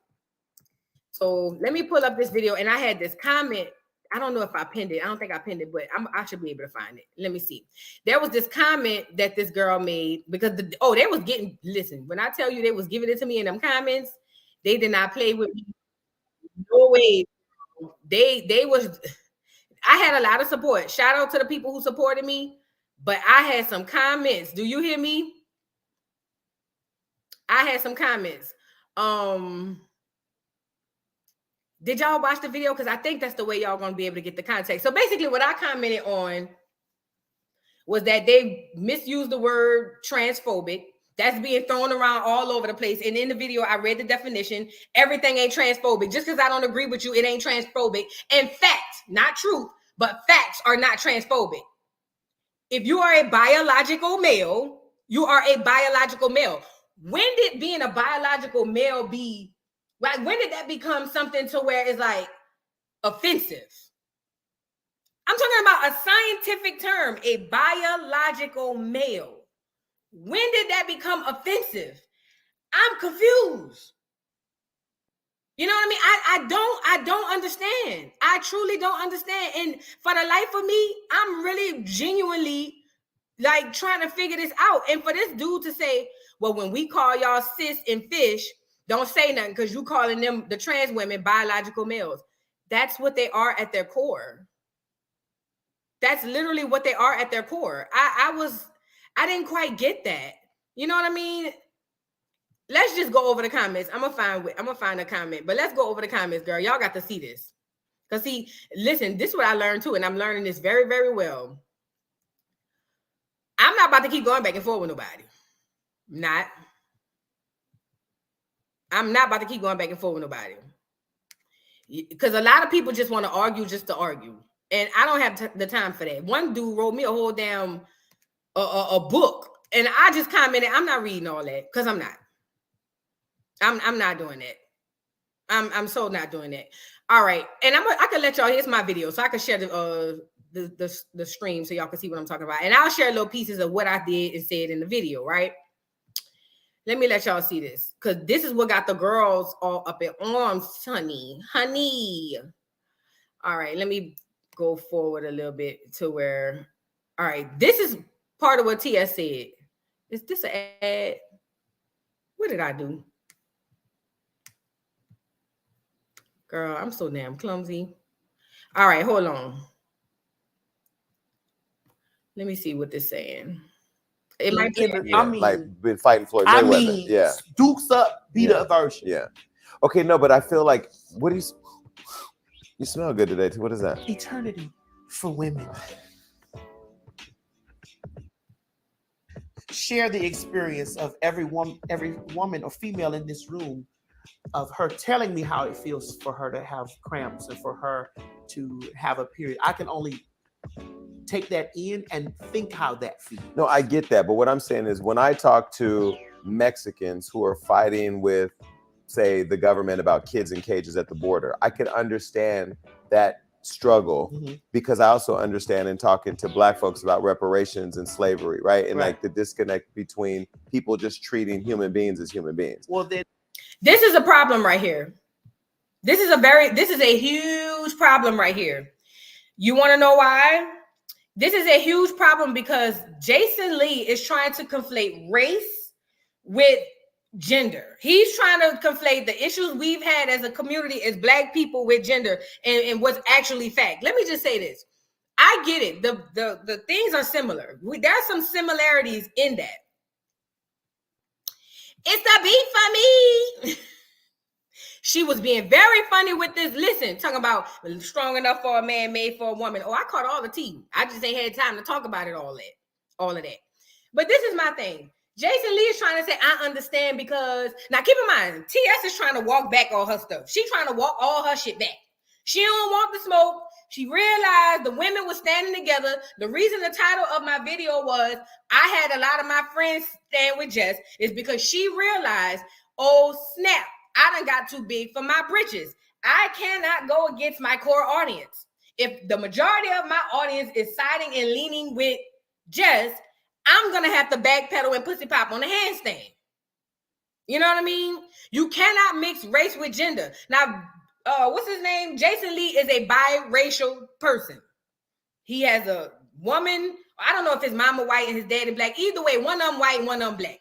A: So let me pull up this video. And I had this comment. I don't know if I pinned it. I don't think I pinned it, but I should be able to find it. Let me see. There was this comment that this girl made because they was getting, listen, when I tell you they was giving it to me in them comments, they did not play with me. No way. They was, I had a lot of support. Shout out to the people who supported me, but I had some comments. Do you hear me? I had some comments. Did y'all watch the video? Because I think that's the way y'all gonna be able to get the context. So basically what I commented on was that they misused the word transphobic. That's being thrown around all over the place. And in the video, I read the definition. Everything ain't transphobic. Just because I don't agree with you, it ain't transphobic. And facts, not truth, but facts are not transphobic. If you are a biological male, you are a biological male. When did being a biological male be, like, when did that become something to where it's like, offensive. I'm talking about a scientific term, a biological male. When did that become offensive? I'm confused. You know what I mean? I don't understand. I truly don't understand. And for the life of me, I'm really genuinely like trying to figure this out. And for this dude to say, well, when we call y'all cis and fish, don't say nothing because you calling them, the trans women, biological males. That's what they are at their core. That's literally what they are at their core. I didn't quite get that. You know what I mean? Let's just go over the comments. I'm gonna find a comment, but let's go over the comments, girl. Y'all got to see this. Because see, listen, this is what I learned too, and I'm learning this very, very well. I'm not about to keep going back and forth with nobody. I'm not about to keep going back and forth with nobody. Because a lot of people just want to argue just to argue. And I don't have the time for that. One dude wrote me a whole damn a book. And I just commented, I'm not reading all that. Because I'm not. I'm not doing that. I'm so not doing that. All right. And I can let y'all, here's my video. So I can share the stream so y'all can see what I'm talking about. And I'll share little pieces of what I did and said in the video, right? Let me let y'all see this. Because this is what got the girls all up in arms, honey. All right. Let me go forward a little bit to where, all right. This is part of what TS said. Is this an ad? What did I do? Girl, I'm so damn clumsy. All right, hold on. Let me see what this is saying. It might be.
L: I mean, like been fighting Floyd Mayweather. I mean, yeah. Dukes up, be the version.
M: Yeah. Okay, no, but I feel like what do you smell good today too. What is that?
L: Eternity for women. Share the experience of every woman or female in this room of her telling me how it feels for her to have cramps and for her to have a period. I can only take that in and think how that feels.
M: No, I get that. But what I'm saying is when I talk to Mexicans who are fighting with, say, the government about kids in cages at the border, I can understand that struggle because I also understand in talking to Black folks about reparations and slavery, right? And like the disconnect between people just treating human beings as human beings.
L: Well, then
A: this is a problem right here. This is a huge problem right here. You want to know why? This is a huge problem because Jason Lee is trying to conflate race with gender. He's trying to conflate the issues we've had as a community as Black people with gender and what's actually fact. Let me just say this. I get it. The things are similar. There's some similarities in that. It's the beat for me. She was being very funny with this. Listen, talking about strong enough for a man, made for a woman. Oh, I caught all the tea. I just ain't had time to talk about it all of that. But this is my thing. Jason Lee is trying to say, I understand because, now keep in mind, TS is trying to walk back all her stuff. She's trying to walk all her shit back. She don't want the smoke. She realized the women were standing together. The reason the title of my video was, I had a lot of my friends stand with Jess, is because she realized, oh snap, I done got too big for my britches. I cannot go against my core audience. If the majority of my audience is siding and leaning with Jess, I'm going to have to backpedal and pussy pop on the handstand. You know what I mean? You cannot mix race with gender. Now, what's his name? Jason Lee is a biracial person. He has a woman. I don't know if his mama white and his daddy black. Either way, one of them white and one of them black.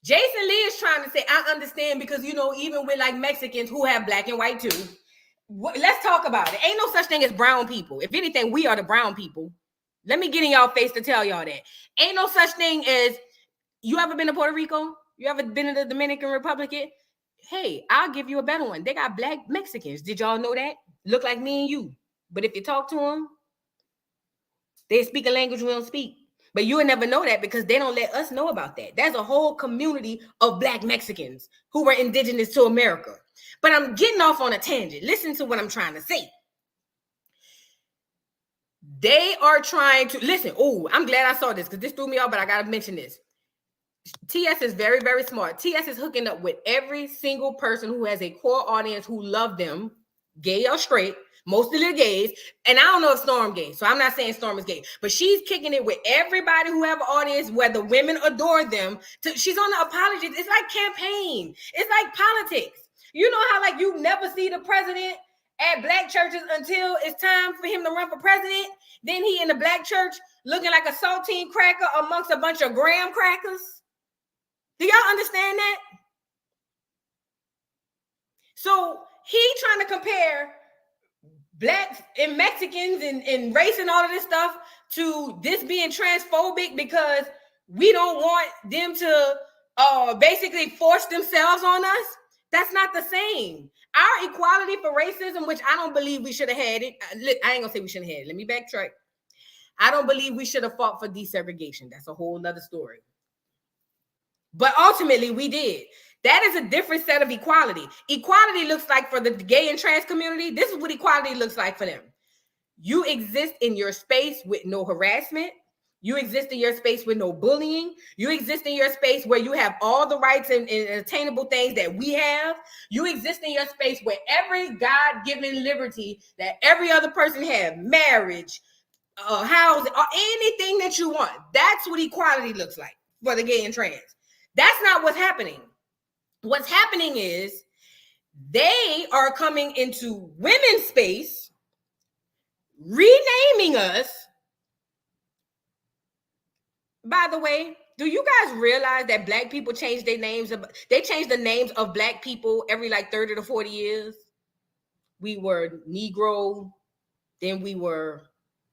A: Jason Lee is trying to say, I understand because, you know, even with like Mexicans who have black and white too. Let's talk about it. Ain't no such thing as brown people. If anything, we are the brown people. Let me get in y'all face to tell y'all that. Ain't no such thing as, you ever been to Puerto Rico? You ever been to the Dominican Republic? Hey, I'll give you a better one. They got black Mexicans. Did y'all know that? Look like me and you. But if you talk to them, they speak a language we don't speak. But you will never know that because they don't let us know about that. There's a whole community of black Mexicans who were indigenous to America. But I'm getting off on a tangent. Listen to what I'm trying to say. They are trying to, listen, oh, I'm glad I saw this because this threw me off, but I got to mention this. TS is very, very smart. TS is hooking up with every single person who has a core audience who love them, gay or straight, most of the gays, and I don't know if Storm gay, so I'm not saying Storm is gay, but she's kicking it with everybody who have an audience, whether women adore them. She's on the apology. It's like campaign. It's like politics. You know how like you never see the president at black churches until it's time for him to run for president. Then he in the black church looking like a saltine cracker amongst a bunch of graham crackers. Do y'all understand that? So he trying to compare blacks and Mexicans and race and all of this stuff to this being transphobic because we don't want them to basically force themselves on us. That's not the same. Our equality for racism, which I don't believe we should have had it. I ain't gonna say we shouldn't have had it. Let me backtrack. I don't believe we should have fought for desegregation. That's a whole nother story. But ultimately we did. That is a different set of equality. Equality looks like for the gay and trans community, this is what equality looks like for them. You exist in your space with no harassment. You exist in your space with no bullying. You exist in your space where you have all the rights and attainable things that we have. You exist in your space where every God-given liberty that every other person has, marriage, housing, or anything that you want. That's what equality looks like for the gay and trans. That's not what's happening. What's happening is they are coming into women's space, renaming us. By the way, do you guys realize that black people change their names? They change the names of black people every like 30 to 40 years. We were Negro, then we were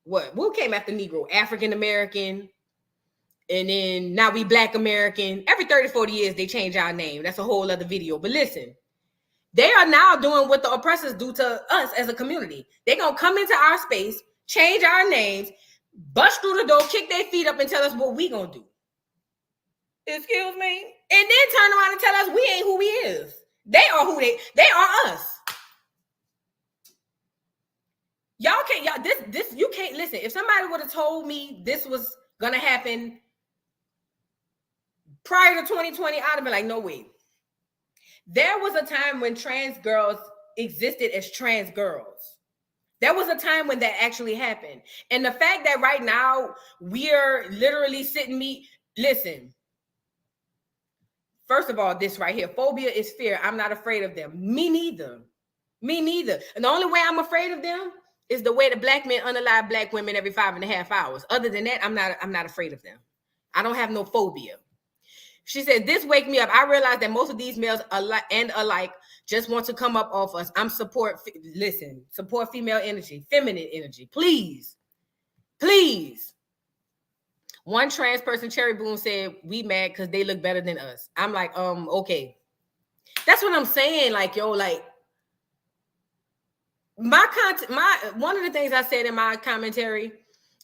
A: what came after Negro? African American, and then now we Black American. Every 30, 40 years, they change our name. That's a whole other video. But listen, they are now doing what the oppressors do to us as a community. They're going to come into our space, change our names, bust through the door, kick their feet up, and tell us what we going to do. Excuse me? And then turn around and tell us we ain't who we is. They are who they are us. Y'all can't, you can't listen. If somebody would have told me this was going to happen prior to 2020, I'd have been like, no way. There was a time when trans girls existed as trans girls. There was a time when that actually happened. And the fact that right now we are literally listen. First of all, this right here, phobia is fear. I'm not afraid of them. Me neither. And the only way I'm afraid of them is the way the black men unalive black women every 5.5 hours. Other than that, I'm not afraid of them. I don't have no phobia. She said, this wake me up. I realize that most of these males alike just want to come up off us. Support female energy, feminine energy. Please. One trans person, Cherry Boone, said, we mad because they look better than us. I'm like, okay. That's what I'm saying. Like, yo, like, one of the things I said in my commentary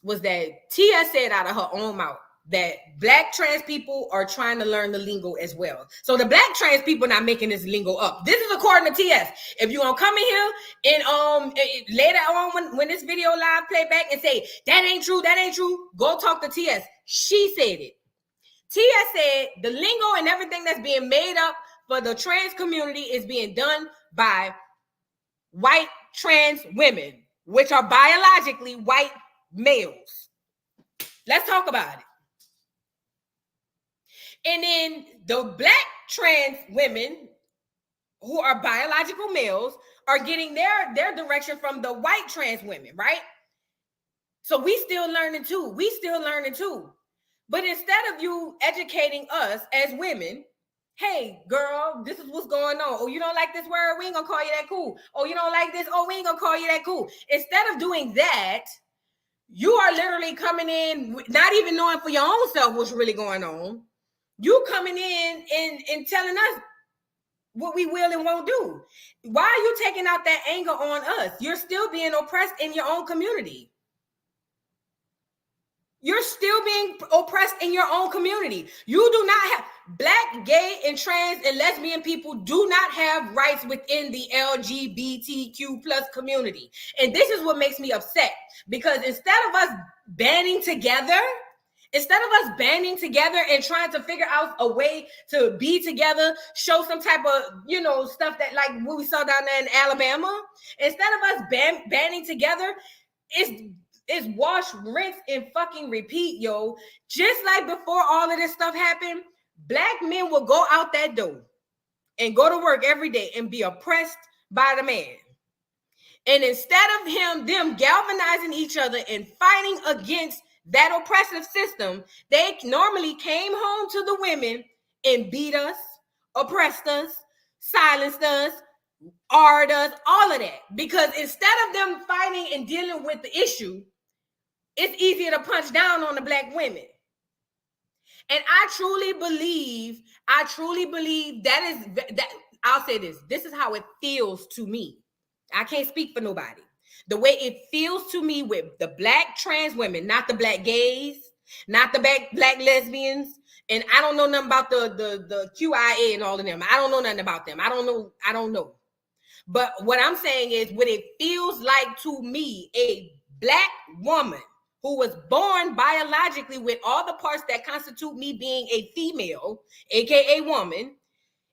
A: was that Tia said out of her own mouth that black trans people are trying to learn the lingo as well. So the black trans people not making this lingo up. This is according to TS. If you gonna come in here and later on when this video live play back and say that ain't true, go talk to TS. She said it. TS said the lingo and everything that's being made up for the trans community is being done by white trans women, which are biologically white males. Let's talk about it. And then the black trans women who are biological males are getting their direction from the white trans women, right? So we still learning too. But instead of you educating us as women, hey, girl, this is what's going on. Oh, you don't like this word? We ain't gonna call you that cool. Oh, you don't like this? Oh, we ain't gonna call you that cool. Instead of doing that, you are literally coming in, not even knowing for your own self what's really going on. You coming in and telling us what we will and won't do. Why are you taking out that anger on us? You're still being oppressed in your own community. You're still being oppressed in your own community. You do not have black, gay, and trans and lesbian people do not have rights within the LGBTQ plus community. And this is what makes me upset, because instead of us banding together Instead of us banding together and trying to figure out a way to be together, show some type of, you know, stuff that like what we saw down there in Alabama, instead of us banding together, it's wash, rinse, and fucking repeat, yo. Just like before all of this stuff happened, black men will go out that door and go to work every day and be oppressed by the man. And instead of them galvanizing each other and fighting against that oppressive system, they normally came home to the women and beat us, oppressed us, silenced us, arred us, all of that. Because instead of them fighting and dealing with the issue, it's easier to punch down on the black women. And I truly believe that I'll say this is how it feels to me. I can't speak for nobody. The way it feels to me with the black trans women, not the black gays, not the black lesbians, and I don't know nothing about the QIA and all of them. I don't know nothing about them. I don't know. But what I'm saying is what it feels like to me, a black woman who was born biologically with all the parts that constitute me being a female, aka woman.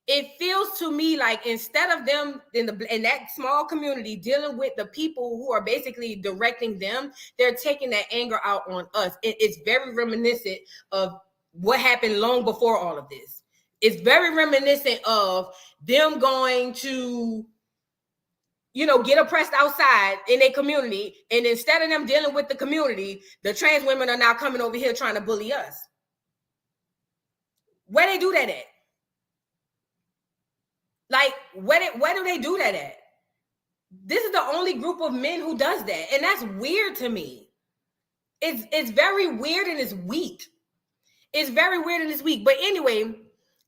A: It feels to me like instead of them in that small community dealing with the people who are basically directing them, they're taking that anger out on us. It's very reminiscent of what happened long before all of this. It's very reminiscent of them going to, you know, get oppressed outside in their community. And instead of them dealing with the community, the trans women are now coming over here trying to bully us. Where they do that at? Like, where do they do that at? This is the only group of men who does that. And that's weird to me. It's very weird and it's weak. It's very weird and it's weak. But anyway,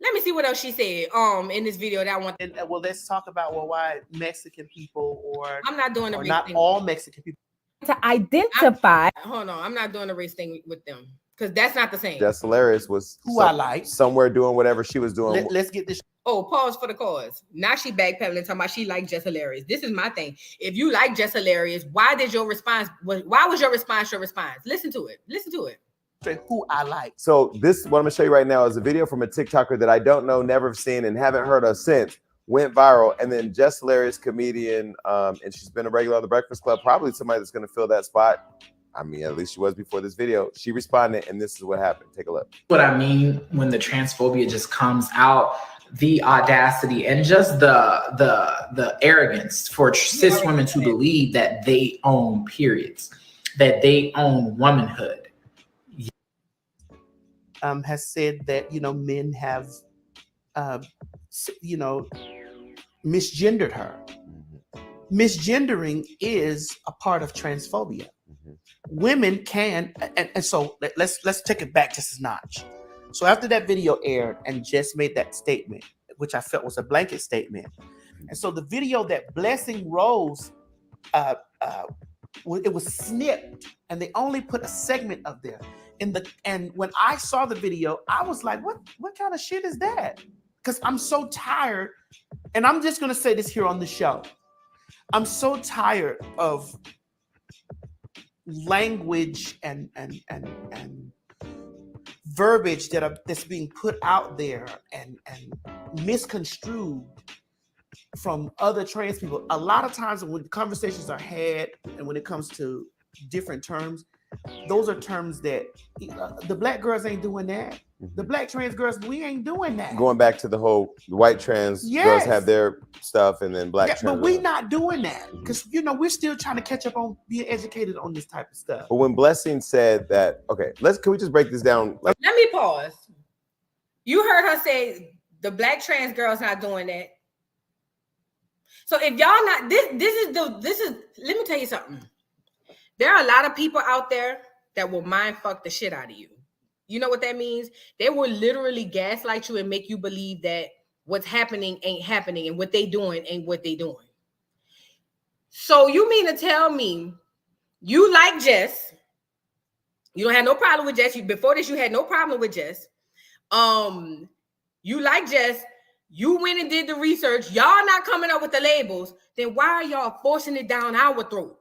A: let me see what else she said in this video that I want.
L: Well, let's talk about why Mexican people or
A: I'm not doing the
L: or
A: race
L: not
A: thing.
L: all Mexican people.
E: To identify.
A: Hold on, I'm not doing the race thing with them because that's not the same.
M: Jess Hilarious was
L: I like
M: somewhere doing whatever she was doing.
L: Let's get this.
A: Oh, pause for the cause. Now she backpedaling talking about she liked Jess Hilarious. This is my thing. If you like Jess Hilarious, why was your response your response? Listen to it. Listen to it.
L: Who I like.
M: So what I'm gonna show you right now is a video from a TikToker that I don't know, never have seen, and haven't heard of since. Went viral, and then Jess Hilarious, comedian, and she's been a regular on the Breakfast Club, probably somebody that's gonna fill that spot. I mean, at least she was before this video. She responded, and this is what happened. Take a look.
N: What I mean when the transphobia just comes out, the audacity and just the arrogance for cis women to believe that they own periods, that they own womanhood.
L: Has said that, you know, men have, you know, misgendered her. Misgendering is a part of transphobia. Women can, and so let's take it back just a notch. So after that video aired and Jess made that statement, which I felt was a blanket statement, and so the video that Blessing Rose, it was snipped, and they only put a segment of there. And when I saw the video, I was like, what kind of shit is that? Because I'm so tired, and I'm just gonna say this here on the show. I'm so tired of language and verbiage that's being put out there and misconstrued from other trans people. A lot of times when conversations are had and when it comes to different terms, those are terms that the black girls ain't doing that. The black trans girls, we ain't doing that.
M: Going back to the whole white trans girls have their stuff, and then black trans.
L: But we not doing that because, you know, we're still trying to catch up on being educated on this type of stuff.
M: But when Blessing said that, okay, can we just break this down? Like,
A: let me pause. You heard her say the black trans girls not doing that. So if y'all not this is let me tell you something. There are a lot of people out there that will mind fuck the shit out of you. You know what that means? They will literally gaslight you and make you believe that what's happening ain't happening and what they doing ain't what they doing. So you mean to tell me you like Jess? You don't have no problem with Jess. Before this, you had no problem with Jess. You like Jess. You went and did the research. Y'all not coming up with the labels. Then why are y'all forcing it down our throat?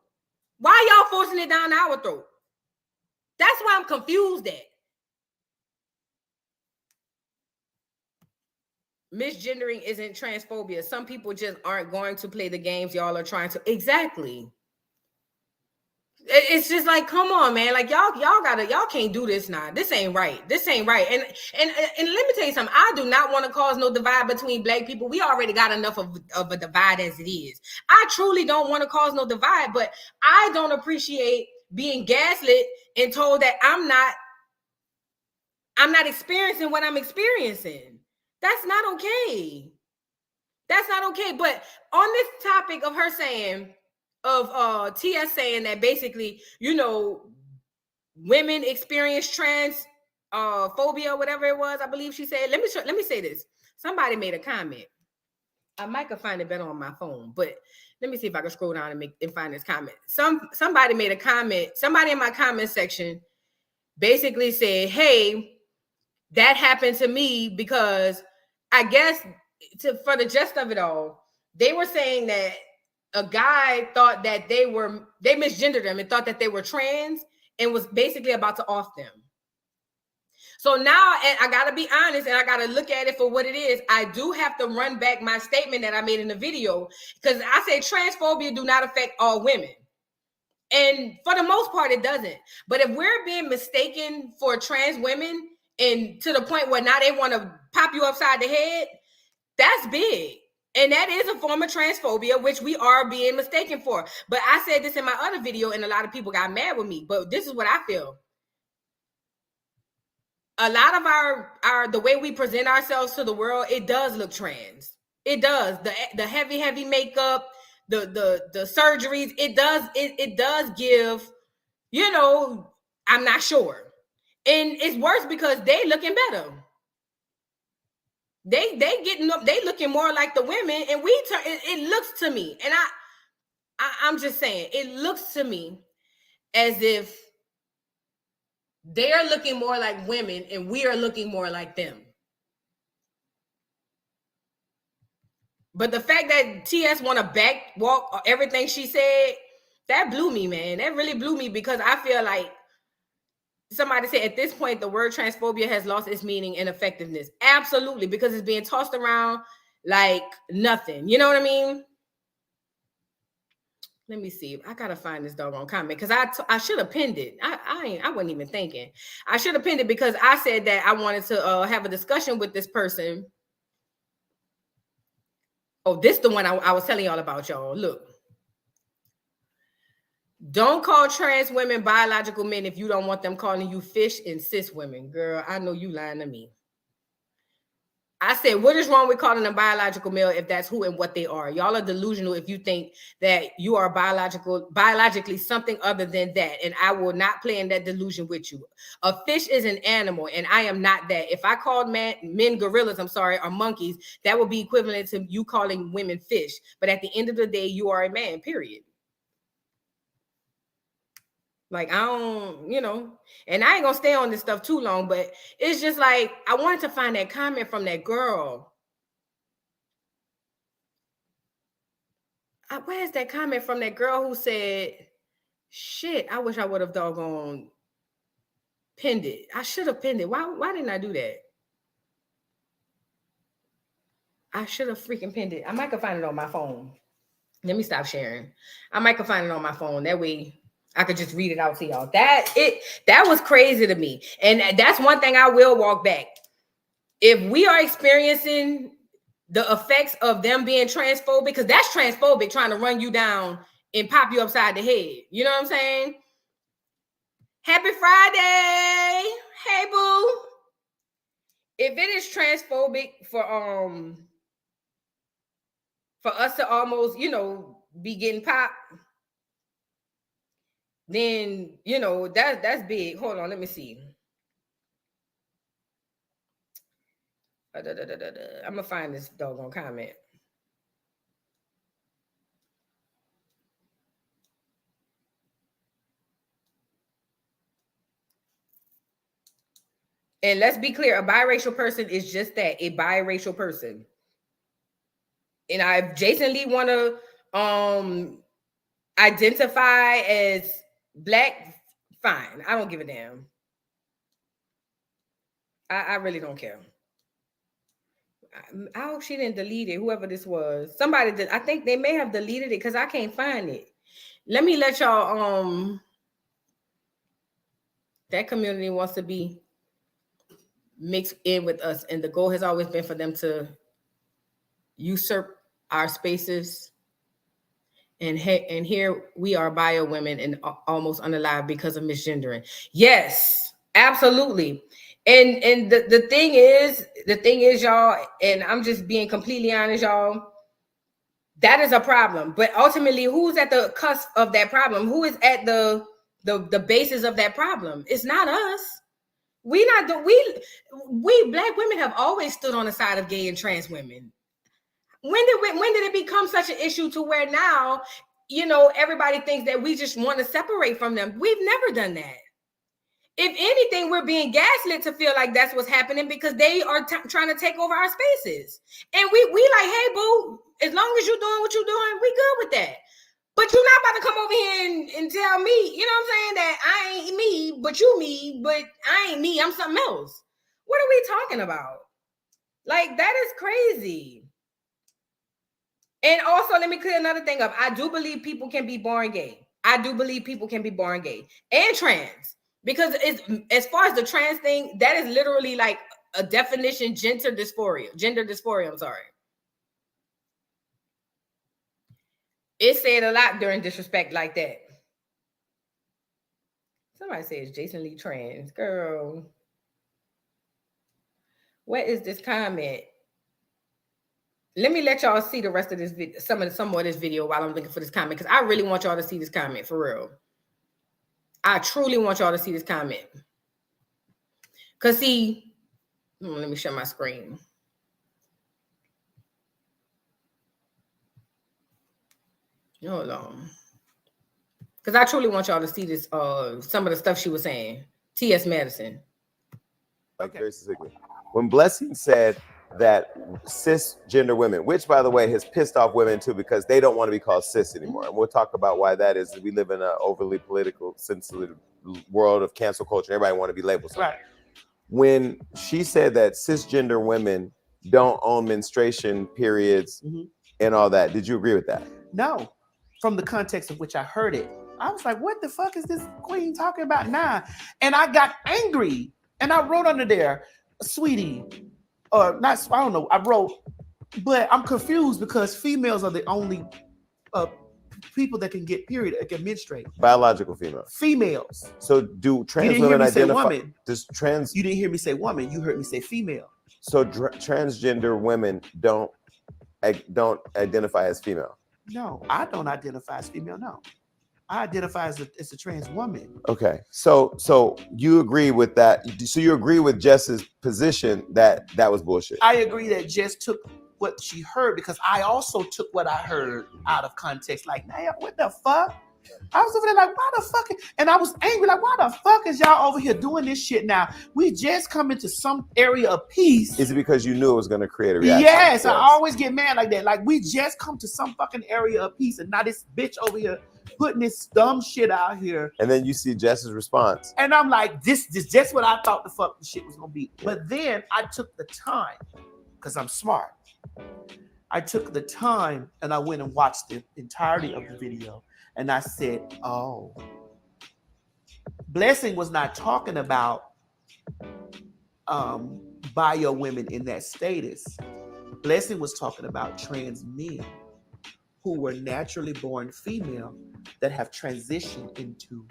A: Why y'all forcing it down our throat? That's why I'm confused at. misgendering isn't transphobia. Some people just aren't going to play the games y'all are trying to. Exactly. It's just like, come on, man. Like y'all can't do this now. This ain't right. This ain't right. And let me tell you something. I do not want to cause no divide between Black people. We already got enough of a divide as it is. I truly don't want to cause no divide, but I don't appreciate being gaslit and told that I'm not experiencing what I'm experiencing. That's not okay. That's not okay. But on this topic of her saying, of TS saying that basically, you know, women experience trans phobia, whatever it was, I believe she said. Let me say this. Somebody made a comment. I might could find it better on my phone, but let me see if I can scroll down and find this comment. Somebody made a comment. Somebody in my comment section basically said, hey, that happened to me because I guess for the gist of it all, they were saying that a guy thought that they misgendered them and thought that they were trans and was basically about to off them. So now, and I gotta be honest, and I gotta look at it for what it is. I do have to run back my statement that I made in the video, because I said transphobia do not affect all women. And for the most part, it doesn't. But if we're being mistaken for trans women, and to the point where now they want to pop you upside the head, that's big. And that is a form of transphobia, which we are being mistaken for. But I said this in my other video, and a lot of people got mad with me. But this is what I feel. A lot of our the way we present ourselves to the world, it does look trans. It does. The heavy makeup, the surgeries, it does give, you know, I'm not sure. And it's worse because they looking better. They getting up, they looking more like the women, and it looks to me, and I'm just saying, it looks to me as if they're looking more like women and we are looking more like them. But the fact that TS want to backwalk everything she said, that blew me, man. That really blew me, because I feel like somebody said at this point, the word transphobia has lost its meaning and effectiveness. Absolutely, because it's being tossed around like nothing. You know what I mean? Let me see. I gotta find this doggone comment, because I should have pinned it. I wasn't even thinking. I should have pinned it because I said that I wanted to have a discussion with this person. Oh, this the one I was telling y'all about, y'all. Look. Don't call trans women biological men if you don't want them calling you fish and cis women. Girl, I know you lying to me. I said, what is wrong with calling them biological male if that's who and what they are? Y'all are delusional if you think that you are biologically something other than that. And I will not play in that delusion with you. A fish is an animal, and I am not that. If I called men gorillas, or monkeys, that would be equivalent to you calling women fish. But at the end of the day, you are a man, period. Like, I don't, you know, and I ain't gonna stay on this stuff too long, but it's just like, I wanted to find that comment from that girl. Where's that comment from that girl who said, shit, I wish I would have doggone pinned it. I should have pinned it. Why didn't I do that? I should have freaking pinned it. I might could find it on my phone. Let me stop sharing. I might could find it on my phone. That way I could just read it out to y'all. That was crazy to me. And that's one thing I will walk back. If we are experiencing the effects of them being transphobic, because that's transphobic, trying to run you down and pop you upside the head. You know what I'm saying? Happy Friday. Hey, boo. If it is transphobic for us to almost, you know, be getting popped, then, you know, that's big. Hold on, let me see. I'm gonna find this doggone comment. And let's be clear, a biracial person is just that, a biracial person. And if Jason Lee want to identify as Black, fine. I don't give a damn. I really don't care. I hope she didn't delete it. Whoever this was, somebody did. I think they may have deleted it because I can't find it. Let me let y'all. That community wants to be mixed in with us, and the goal has always been for them to usurp our spaces. And here we are, bio women, and almost unalive because of misgendering. Yes, absolutely. And the thing is, y'all, and I'm just being completely honest, y'all, that is a problem. But ultimately, who's at the cusp of that problem? Who is at the basis of that problem? It's not us. We Black women have always stood on the side of gay and trans women. When did it become such an issue to where now, everybody thinks that we just want to separate from them? We've never done that. If anything, we're being gaslit to feel like that's what's happening because they are trying to take over our spaces. And we like, hey, boo, as long as you're doing what you're doing, we good with that. But you're not about to come over here and tell me, you know what I'm saying, that I ain't me, but you me, but I ain't me, I'm something else. What are we talking about? Like, that is crazy. And also, let me clear another thing up. I do believe people can be born gay. I do believe people can be born gay and trans. Because it's, as far as the trans thing, that is literally like a definition, gender dysphoria, I'm sorry. It said a lot during disrespect like that. Somebody says Jason Lee trans. Girl. What is this comment? Let me let y'all see the rest of this video, some more of this video while I'm looking for this comment, because I really want y'all to see this comment for real. I truly want y'all to see this comment. Because see, let me share my screen. Hold on. Because I truly want y'all to see this, some of the stuff she was saying. T.S. Madison.
M: Very specifically. When Blessing said that cisgender women, which by the way has pissed off women too because they don't want to be called cis anymore, and we'll talk about why that is. We live in an overly political, sensitive world of cancel culture. Everybody want to be labeled something. Right. When she said that cisgender women don't own menstruation periods and all that, did you agree with that?
L: No, from the context of which I heard it, I was like, "What the fuck is this queen talking about now?" And I got angry, and I wrote under there, "Sweetie." Or not, I don't know. I wrote, but I'm confused because females are the only people that can get period, that can menstruate.
M: Biological females.
L: Females.
M: So do trans women identify?
L: Woman.
M: Does trans?
L: You didn't hear me say woman. You heard me say female.
M: So transgender women don't identify as female.
L: No, I don't identify as female. No, I identify as a trans woman.
M: Okay, so you agree with that? So you agree with Jess's position that was bullshit?
L: I agree that Jess took what she heard because I also took what I heard out of context. Like, man, what the fuck? I was over there like, why the fuck? And I was angry, like, why the fuck is y'all over here doing this shit now? We just come into some area of peace.
M: Is it because you knew it was going to create a reaction?
L: Yes, I always get mad like that. Like, we just come to some fucking area of peace, and now this bitch over here putting this dumb shit out here.
M: And then you see Jess's response.
L: And I'm like, this is just what I thought the fuck the shit was going to be. But then I took the time, because I'm smart. I took the time and I went and watched the entirety of the video. And I said, oh, Blessing was not talking about bio women in that status. Blessing was talking about trans men who were naturally born female that have transitioned into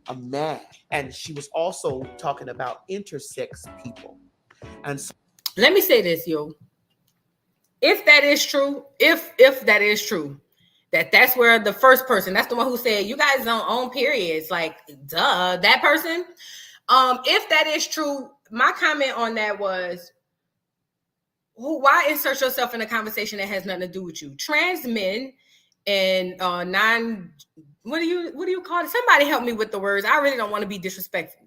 L: a man. And she was also talking about intersex people. And so,
A: let me say this, yo. If that is true, if that is true, that's where the first person, that's the one who said, you guys don't own periods, like, duh, that person. If that is true, my comment on that was, why insert yourself in a conversation that has nothing to do with you? Trans men and what do you call it? Somebody help me with the words. I really don't want to be disrespectful.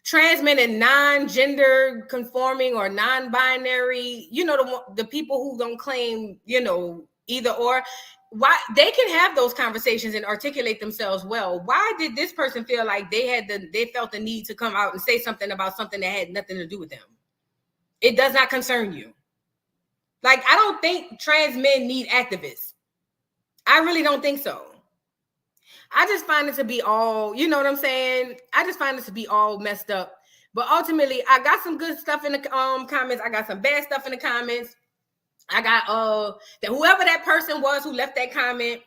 A: Trans men and non-gender conforming or non-binary, the people who don't claim, either or, why they can have those conversations and articulate themselves well. Why did this person feel like they felt the need to come out and say something about something that had nothing to do with them? It does not concern you. Like, I don't think trans men need activists. I really don't think so. I just find it to be all, you know what I'm saying? I just find it to be all messed up. But ultimately, I got some good stuff in the comments. I got some bad stuff in the comments. I got that whoever that person was who left that comment,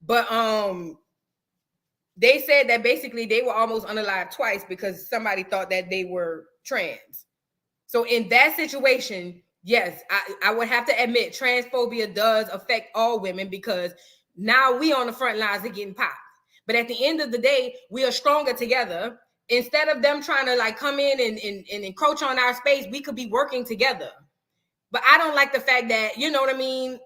A: but they said that basically they were almost unalived twice because somebody thought that they were trans. So in that situation, yes, I would have to admit transphobia does affect all women because now we on the front lines of getting popped. But at the end of the day, we are stronger together. Instead of them trying to like come in and encroach on our space, we could be working together. But I don't like the fact that, you know what I mean,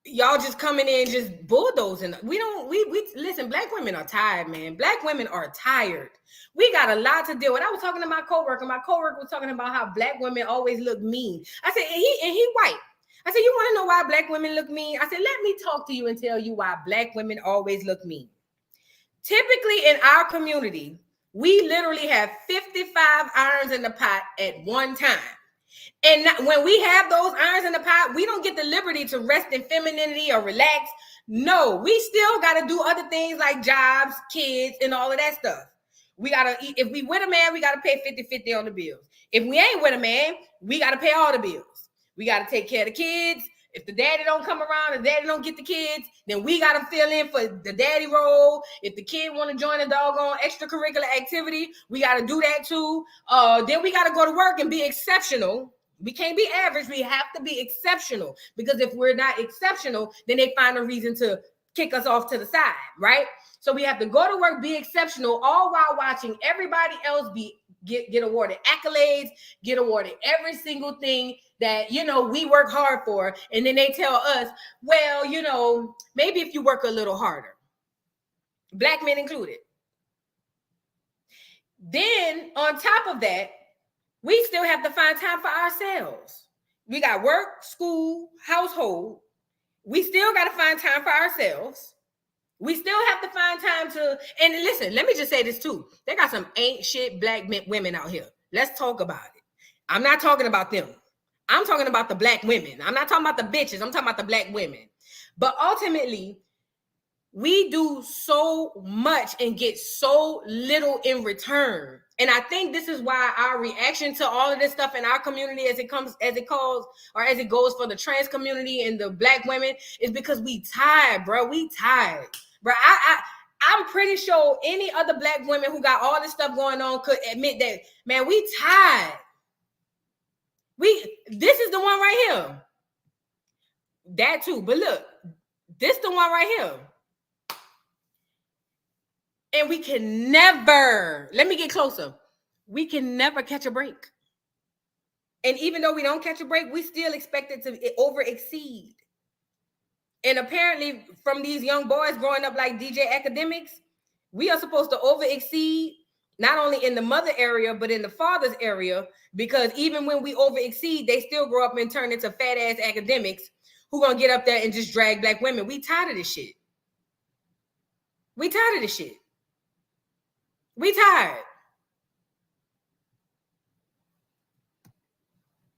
A: y'all just coming in just bulldozing. We listen, black women are tired, man. Black women are tired. We got a lot to deal with. I was talking to my coworker. My coworker was talking about how black women always look mean. I said, and he white. I said, you want to know why black women look mean? I said, let me talk to you and tell you why black women always look mean. Typically in our community, we literally have 55 irons in the pot at one time. And when we have those irons in the pot, we don't get the liberty to rest in femininity or relax. No, we still got to do other things like jobs, kids, and all of that stuff. We got to eat. If we with a man, we got to pay 50-50 on the bills. If we ain't with a man, we got to pay all the bills. We got to take care of the kids. If the daddy don't come around and daddy don't get the kids, then we got to fill in for the daddy role. If the kid want to join a doggone extracurricular activity, we got to do that too. Then we got to go to work and be exceptional. We can't be average. We have to be exceptional because if we're not exceptional, then they find a reason to kick us off to the side, right? So we have to go to work, be exceptional, all while watching everybody else get awarded accolades, get awarded every single thing that, you know, we work hard for. And then they tell us, well, you know, maybe if you work a little harder, black men included. Then on top of that, we still have to find time for ourselves. We got work, school, household. We still got to find time for ourselves. We still have to find time to, and listen, let me just say this too. They got some ain't shit black women out here. Let's talk about it. I'm not talking about them. I'm talking about the black women. I'm not talking about the bitches. I'm talking about the black women. But ultimately, we do so much and get so little in return. And I think this is why our reaction to all of this stuff in our community as it goes for the trans community and the black women is because we tired, bro. We tired. Bro, I'm pretty sure any other black women who got all this stuff going on could admit that, man, we tired. This is the one right here. That too. But look, this the one right here. And we can never, let me get closer. We can never catch a break. And even though we don't catch a break, we still expect it to over exceed. And apparently from these young boys growing up like DJ Akademiks, we are supposed to over exceed not only in the mother area, but in the father's area, because even when we over exceed, they still grow up and turn into fat ass academics who gonna get up there and just drag black women. We tired of this shit. We tired of this shit. We tired.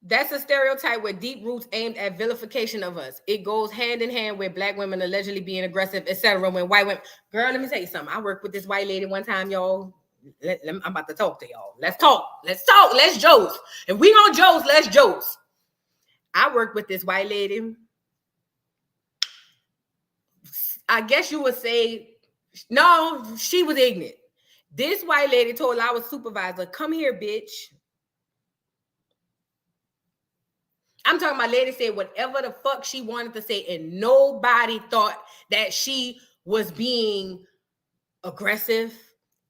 A: That's a stereotype with deep roots aimed at vilification of us. It goes hand in hand with black women allegedly being aggressive, etc. When white women, girl, let me tell you something. I worked with this white lady one time, y'all. I'm about to talk to y'all. Let's talk. Let's talk. Let's joke. If we gonna joke, let's joke. I worked with this white lady. I guess you would say, no, she was ignorant. This white lady told our supervisor, come here, bitch. I'm talking about lady said whatever the fuck she wanted to say, and nobody thought that she was being aggressive,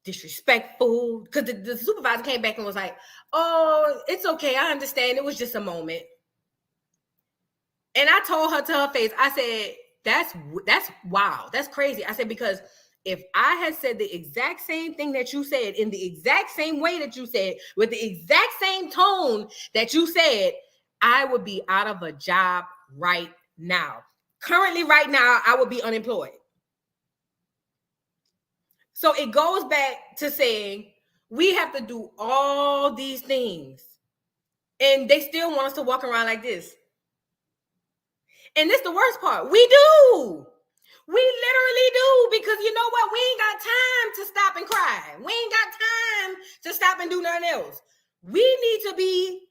A: disrespectful. Because the supervisor came back and was like, oh, it's okay. I understand. It was just a moment. And I told her to her face, I said, that's wild. That's crazy. I said, because if I had said the exact same thing that you said in the exact same way that you said, with the exact same tone that you said, I would be out of a job right now. Currently, right now, I would be unemployed. So it goes back to saying we have to do all these things And they still want us to walk around like this. And this the worst part. We do. We literally do, because you know what? We ain't got time to stop and cry. We ain't got time to stop and do nothing else. We need to be,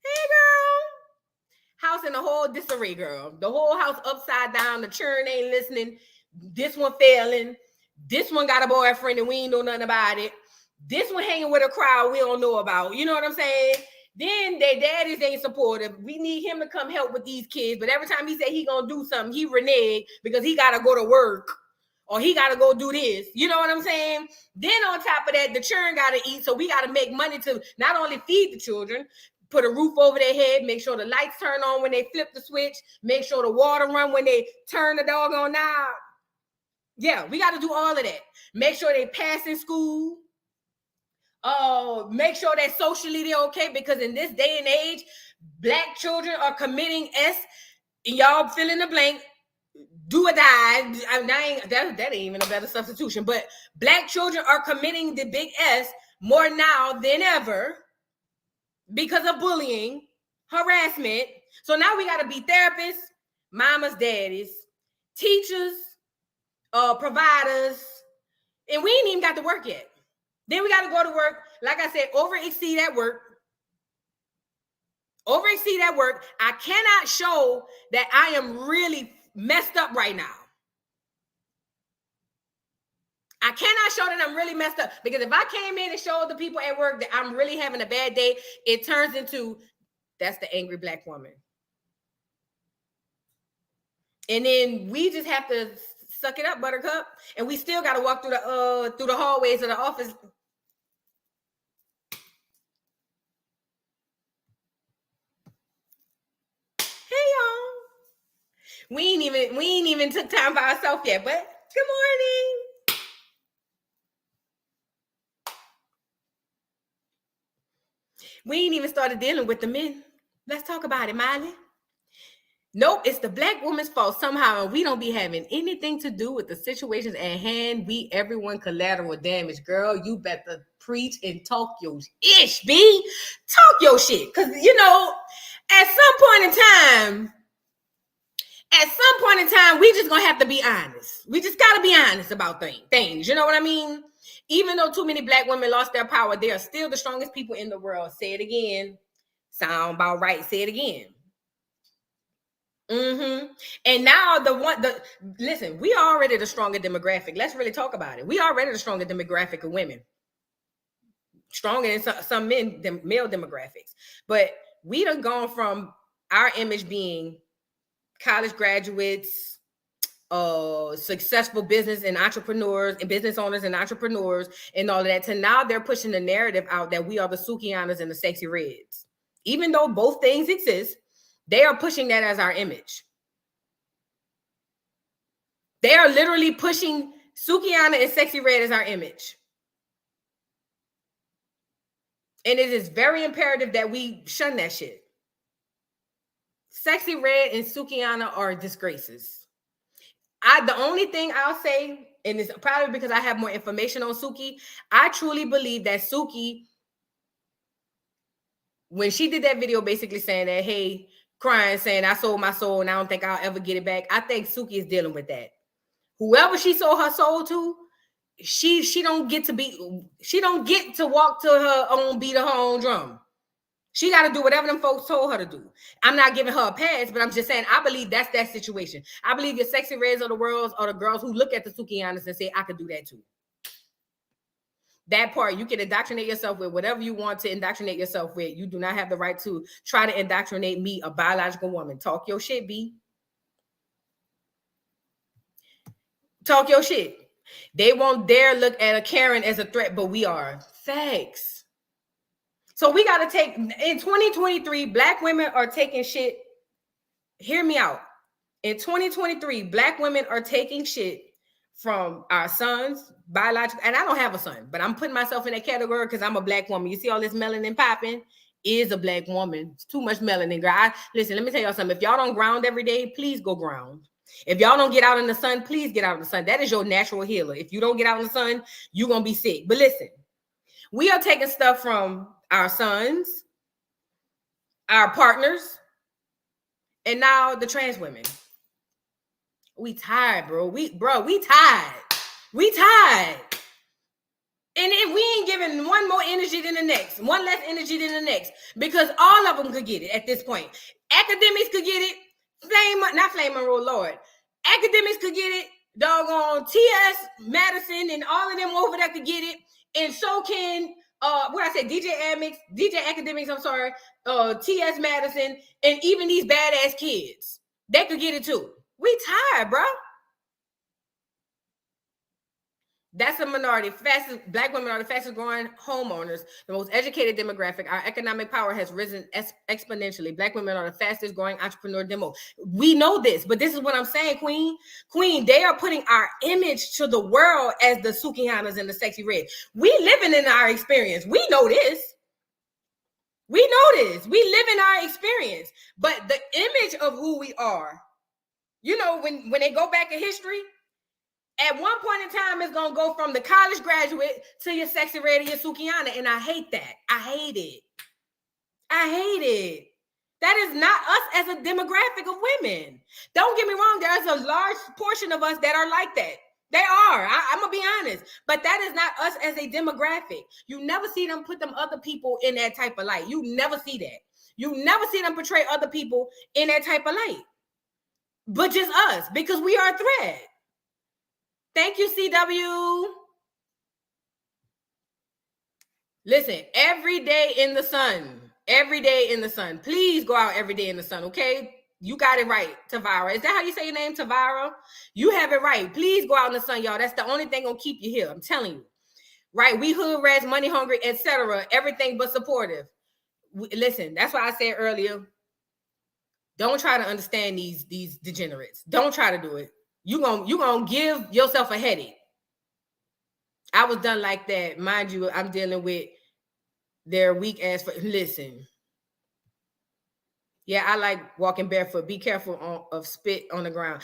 A: hey girl, house in a whole disarray, girl. The whole house upside down. The churn ain't listening. This one failing. This one got a boyfriend and we ain't know nothing about it. This one hanging with a crowd we don't know about. You know what I'm saying? Then their daddies ain't supportive. We need him to come help with these kids. But every time he say he gonna do something, he renege because he gotta go to work or he gotta go do this. You know what I'm saying? Then on top of that, the children gotta eat. So we gotta make money to not only feed the children, put a roof over their head, make sure the lights turn on when they flip the switch, make sure the water run when they turn the doggone knob. Yeah, we gotta do all of that. Make sure they pass in school. Make sure that socially they're okay, because in this day and age, black children are committing y'all fill in the blank, do or die. That ain't even a better substitution, but black children are committing the big S more now than ever because of bullying, harassment. So now we got to be therapists, mamas, daddies, teachers, providers, and we ain't even got to work yet. Then we got to go to work. Like I said, overexceed at work. Overexceed at work. I cannot show that I am really messed up right now. I cannot show that I'm really messed up, because if I came in and showed the people at work that I'm really having a bad day, it turns into, that's the angry black woman. And then we just have to suck it up, buttercup. And we still got to walk through the hallways of the office. We ain't even took time for ourselves yet, but good morning. We ain't even started dealing with the men. Let's talk about it, Miley. Nope, it's the black woman's fault somehow, and we don't be having anything to do with the situations at hand. We everyone collateral damage. Girl, you better preach and talk your ish, B. Talk your shit. Because, you know, at some point in time, we just gonna have to be honest. We just gotta be honest about things. You know what I mean? Even though too many black women lost their power, they are still the strongest people in the world. Say it again. Sound about right. Say it again. And now listen, we are already the stronger demographic. Let's really talk about it. We are already the stronger demographic of women. Stronger than some men, male demographics. But we done gone from our image being college graduates, successful business and entrepreneurs and business owners and entrepreneurs and all of that, to now they're pushing the narrative out that we are the Sukianas and the sexy reds. Even though both things exist, they are pushing that as our image. They are literally pushing Sukiana and sexy red as our image. And it is very imperative that we shun that shit. Sexy red and Sukiana are disgraces. The only thing I'll say, and it's probably because I have more information on Suki, I truly believe that Suki, when she did that video basically saying that, hey, crying, saying I sold my soul and I don't think I'll ever get it back, I think Suki is dealing with that. Whoever she sold her soul to, she don't get to walk to her own beat of her own drum. She got to do whatever them folks told her to do. I'm not giving her a pass, but I'm just saying I believe that's that situation. I believe your sexy reds of the world are the girls who look at the Sukianas and say, I could do that too. That part, you can indoctrinate yourself with whatever you want to indoctrinate yourself with. You do not have the right to try to indoctrinate me, a biological woman. Talk your shit, B. Talk your shit. They won't dare look at a Karen as a threat, but we are. Facts. So we got to take, in 2023, black women are taking shit. Hear me out. In 2023, black women are taking shit from our sons, biological, and I don't have a son, but I'm putting myself in that category because I'm a black woman. You see all this melanin popping? Is a black woman. It's too much melanin, girl. Listen, let me tell y'all something. If y'all don't ground every day, please go ground. If y'all don't get out in the sun, please get out in the sun. That is your natural healer. If you don't get out in the sun, you're going to be sick. But listen, we are taking stuff from our sons, our partners, and now the trans women. We tired, bro. We tired. We tired. And if we ain't giving one more energy than the next, one less energy than the next, because all of them could get it at this point. Akademiks could get it. Not Flame Monroe, Lord. Akademiks could get it. Doggone T.S. Madison and all of them over there could get it. And so can DJ Akademiks, I'm sorry, T.S. Madison, and even these badass kids. They could get it too. We tired, bro. That's a minority. Black women are the fastest growing homeowners, the most educated demographic. Our economic power has risen exponentially. Black women are the fastest growing entrepreneur demo. We know this, but this is what I'm saying, Queen. Queen, they are putting our image to the world as the Sukihanas and the Sexy Red. We living in our experience. We know this. We know this. We live in our experience. But the image of who we are, you know, when they go back in history, at one point in time, it's going to go from the college graduate to your Sexy Red and your Sukihana. And I hate that. I hate it. I hate it. That is not us as a demographic of women. Don't get me wrong. There's a large portion of us that are like that. They are. I'm going to be honest. But that is not us as a demographic. You never see them put them other people in that type of light. You never see that. You never see them portray other people in that type of light. But just us, because we are a threat. Thank you, CW. Listen, every day in the sun. Every day in the sun. Please go out every day in the sun, okay? You got it right, Tavara. Is that how you say your name, Tavara? You have it right. Please go out in the sun, y'all. That's the only thing gonna keep you here. I'm telling you. Right? We hood rats, money hungry, etc. Everything but supportive. Listen, that's why I said earlier, don't try to understand these degenerates. Don't try to do it. You gonna give yourself a headache. I was done like that. Mind you, I'm dealing with their weak ass. Listen. Yeah, I like walking barefoot. Be careful of spit on the ground.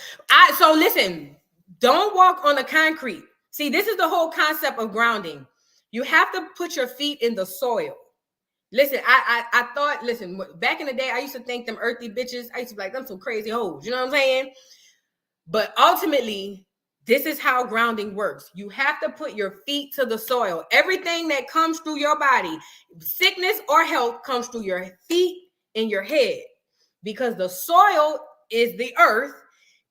A: So listen, don't walk on the concrete. See, this is the whole concept of grounding. You have to put your feet in the soil. Listen, I thought, listen, back in the day, I used to think them earthy bitches, I used to be like, them some crazy hoes. You know what I'm saying? But ultimately, this is how grounding works. You have to put your feet to the soil. Everything that comes through your body, sickness or health, comes through your feet and your head. Because the soil is the earth.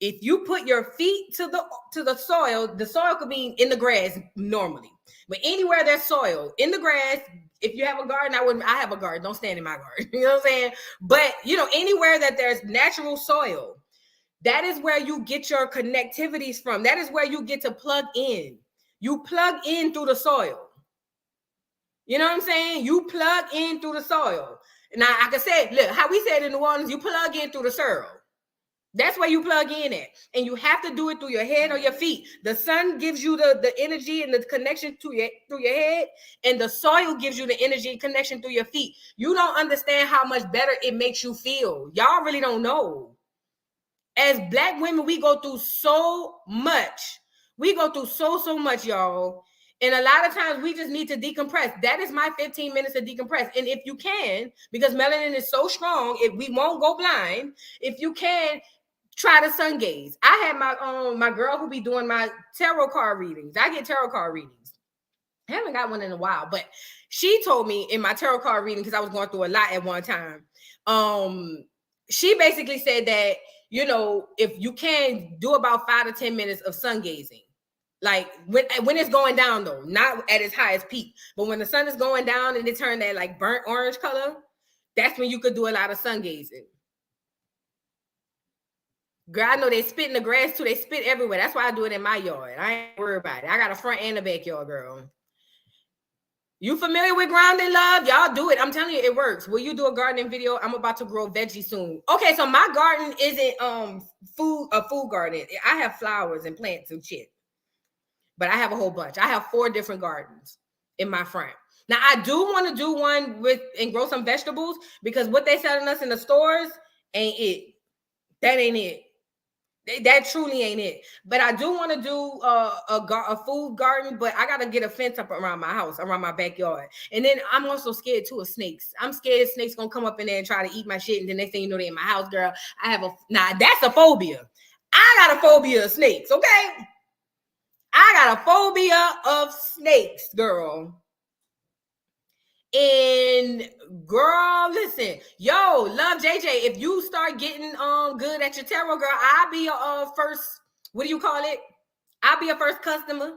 A: If you put your feet to the soil could be in the grass normally. But anywhere there's soil, in the grass, if you have a garden, I have a garden. Don't stand in my garden. You know what I'm saying? But, you know, anywhere that there's natural soil, that is where you get your connectivities from. That is where you get to plug in. You plug in through the soil. You know what I'm saying? You plug in through the soil. Now, like I said, look, how we said in New Orleans, you plug in through the soil. That's where you plug in at. And you have to do it through your head or your feet. The sun gives you the energy and the connection through your head. And the soil gives you the energy and connection through your feet. You don't understand how much better it makes you feel. Y'all really don't know. As Black women, we go through so much. We go through so much, y'all. And a lot of times we just need to decompress. That is my 15 minutes to decompress. And if you can, because melanin is so strong, if we won't go blind, if you can, try to sun gaze. I had my girl who be doing my tarot card readings. I get tarot card readings. I haven't got one in a while, but she told me in my tarot card reading, because I was going through a lot at one time. She basically said that, you know, if you can do about 5 to 10 minutes of sun gazing, like when it's going down though, not at its highest peak, but when the sun is going down and it turned that like burnt orange color, that's when you could do a lot of sun gazing. Girl, I know they spit in the grass too. They spit everywhere. That's why I do it in my yard. I ain't worried about it. I got a front and a backyard, girl. You familiar with grounding, love? Y'all do it. I'm telling you, it works. Will you do a gardening video? I'm about to grow veggies soon. Okay, so my garden isn't a food garden. I have flowers and plants and shit. But I have a whole bunch. I have 4 different gardens in my front. Now, I do want to do one and grow some vegetables, because what they selling us in the stores ain't it. That ain't it. That truly ain't it. But I do want to do a food garden, but I gotta get a fence up around my house, around my backyard. And then I'm also scared too of snakes. I'm scared snakes gonna come up in there and try to eat my shit. And the next thing you know, they in my house, girl. I have that's a phobia. I got a phobia of snakes, okay? I got a phobia of snakes, girl. And girl, listen, Love JJ, if you start getting good at your tarot, girl, I'll be your first, what do you call it? I'll be your first customer.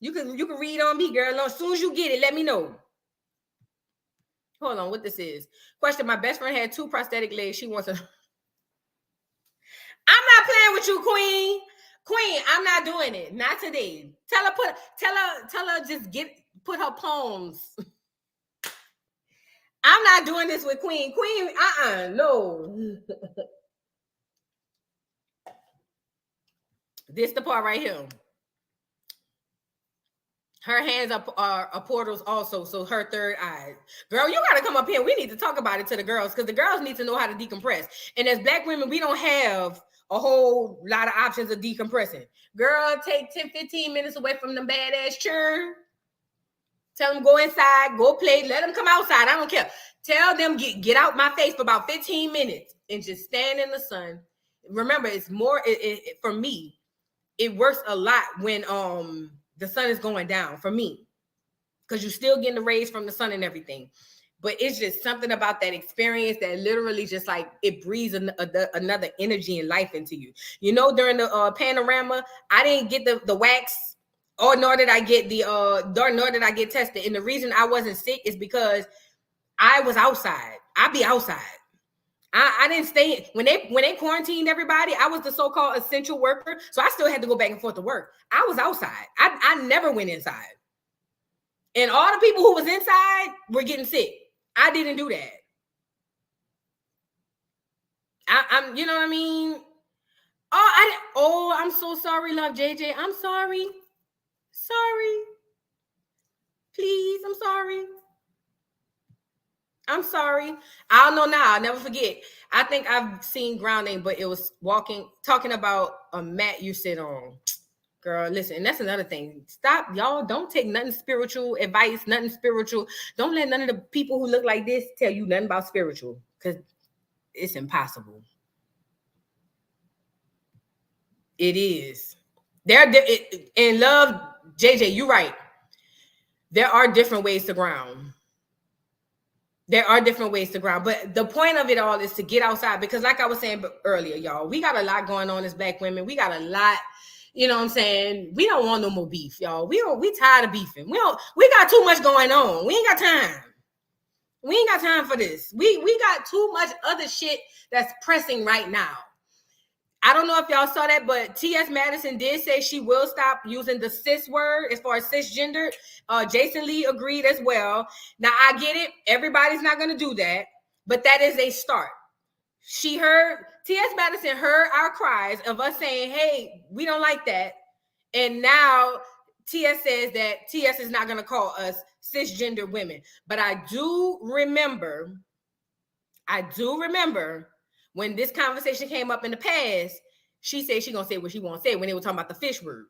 A: You can read on me, girl. As soon as you get it, let me know. Hold on, what this is. Question, my best friend had 2 prosthetic legs. She wants a... I'm not playing with you, Queen. Queen, I'm not doing it. Not today. Tell her just put her palms. I'm not doing this with Queen. Queen, no. This the part right here. Her hands are portals also, so her third eye. Girl, you got to come up here. We need to talk about it to the girls because the girls need to know how to decompress. And as Black women, we don't have a whole lot of options of decompressing. Girl, take 10, 15 minutes away from them badass churn. Tell them go inside, go play, let them come outside. I don't care. Tell them get out my face for about 15 minutes and just stand in the sun. Remember, it's more, for me, it works a lot when the sun is going down for me because you're still getting the rays from the sun and everything. But it's just something about that experience that literally just like it breathes another energy and life into you. You know, during the panorama, I didn't get the wax. Or nor did I get nor did I get tested. And the reason I wasn't sick is because I was outside. I be outside. I didn't stay when they quarantined everybody. I was the so-called essential worker, so I still had to go back and forth to work. I was outside. I never went inside. And all the people who was inside were getting sick. I didn't do that. I'm you know what I mean? I'm so sorry, Love JJ. I'm sorry. Sorry. Please, I'm sorry. I'm sorry. I'll know now. I'll never forget. I think I've seen grounding, but it was talking about a mat you sit on. Girl, listen, and that's another thing. Stop, y'all. Don't take nothing spiritual advice, nothing spiritual. Don't let none of the people who look like this tell you nothing about spiritual because it's impossible. It is. And Love JJ, you're right. There are different ways to ground. There are different ways to ground. But the point of it all is to get outside because like I was saying earlier, y'all, we got a lot going on as Black women. We got a lot, you know what I'm saying? We don't want no more beef, y'all. We tired of beefing. We got too much going on. We ain't got time. We ain't got time for this. We got too much other shit that's pressing right now. I don't know if y'all saw that, but T.S. Madison did say she will stop using the cis word as far as cisgender. Jason Lee agreed as well. Now, I get it. Everybody's not going to do that, but that is a start. T.S. Madison heard our cries of us saying, hey, we don't like that. And now T.S. says that T.S. is not going to call us cisgender women. But I do remember when this conversation came up in the past, she said she gonna say what she won't say when they were talking about the fish word.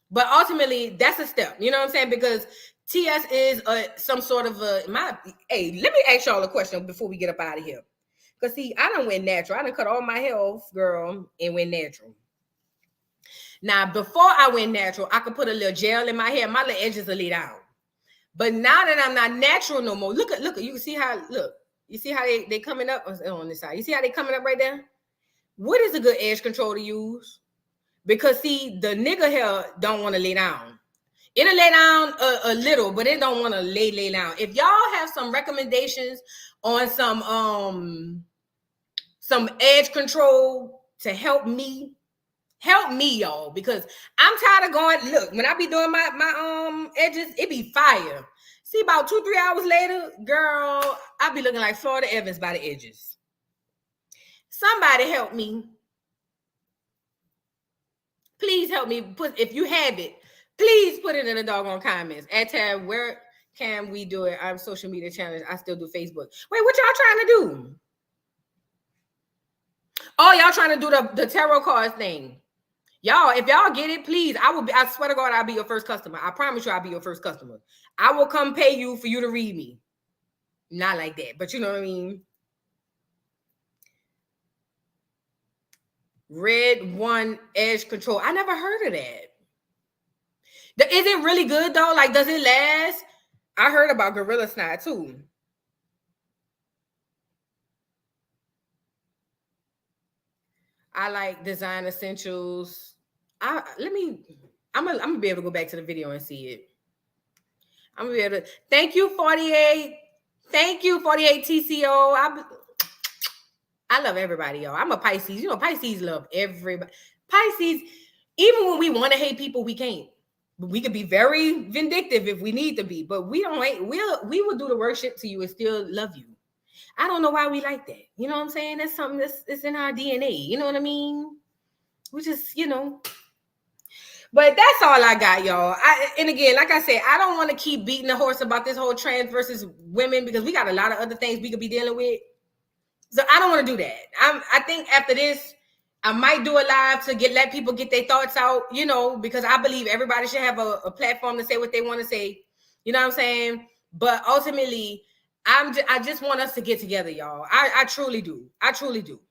A: But ultimately, that's a step. You know what I'm saying? Because TS is some sort of hey, let me ask y'all a question before we get up out of here. Because see, I done went natural. I done cut all my hair off, girl, and went natural. Now, before I went natural, I could put a little gel in my hair. My little edges are laid out. But now that I'm not natural no more, look, you can see how, look. You see how they coming up on this side? You see how they coming up right there? What is a good edge control to use? Because see, the nigga hair don't want to lay down. It'll lay down a little, but it don't want to lay down. If y'all have some recommendations on some edge control to help me, y'all, because I'm tired of going. Look, when I be doing my edges, it be fire. See, about 2-3 hours later, girl, I be looking like Florida Evans by the edges. Somebody help me. Please help me. If you have it, please put it in the doggone comments. Tab, where can we do it? I'm social media challenge. I still do Facebook. Wait, what y'all trying to do? Oh, y'all trying to do the tarot cards thing. Y'all, if y'all get it, please. I swear to God, I'll be your first customer. I promise you I'll be your first customer. I will come pay you for you to read me. Not like that, but you know what I mean? Red one edge control. I never heard of that. Is it really good though? Like, does it last? I heard about Gorilla Snot too. I like design essentials. I'm gonna be able to go back to the video and see it. I'm gonna be able to. Thank you, 48. Thank you, 48 TCO. I love everybody, y'all. I'm a Pisces. You know, Pisces love everybody. Pisces, even when we want to hate people, we can't. We could be very vindictive if we need to be, but we don't hate. We will do the worship to you and still love you. I don't know why we like that. You know what I'm saying? That's something that's in our DNA. You know what I mean? We just, you know. But that's all I got, y'all. And again, like I said, I don't want to keep beating the horse about this whole trans versus women because we got a lot of other things we could be dealing with. So I don't want to do that. I think after this, I might do a live to let people get their thoughts out, you know, because I believe everybody should have a platform to say what they want to say. You know what I'm saying? But ultimately, I just want us to get together, y'all. I truly do. I truly do.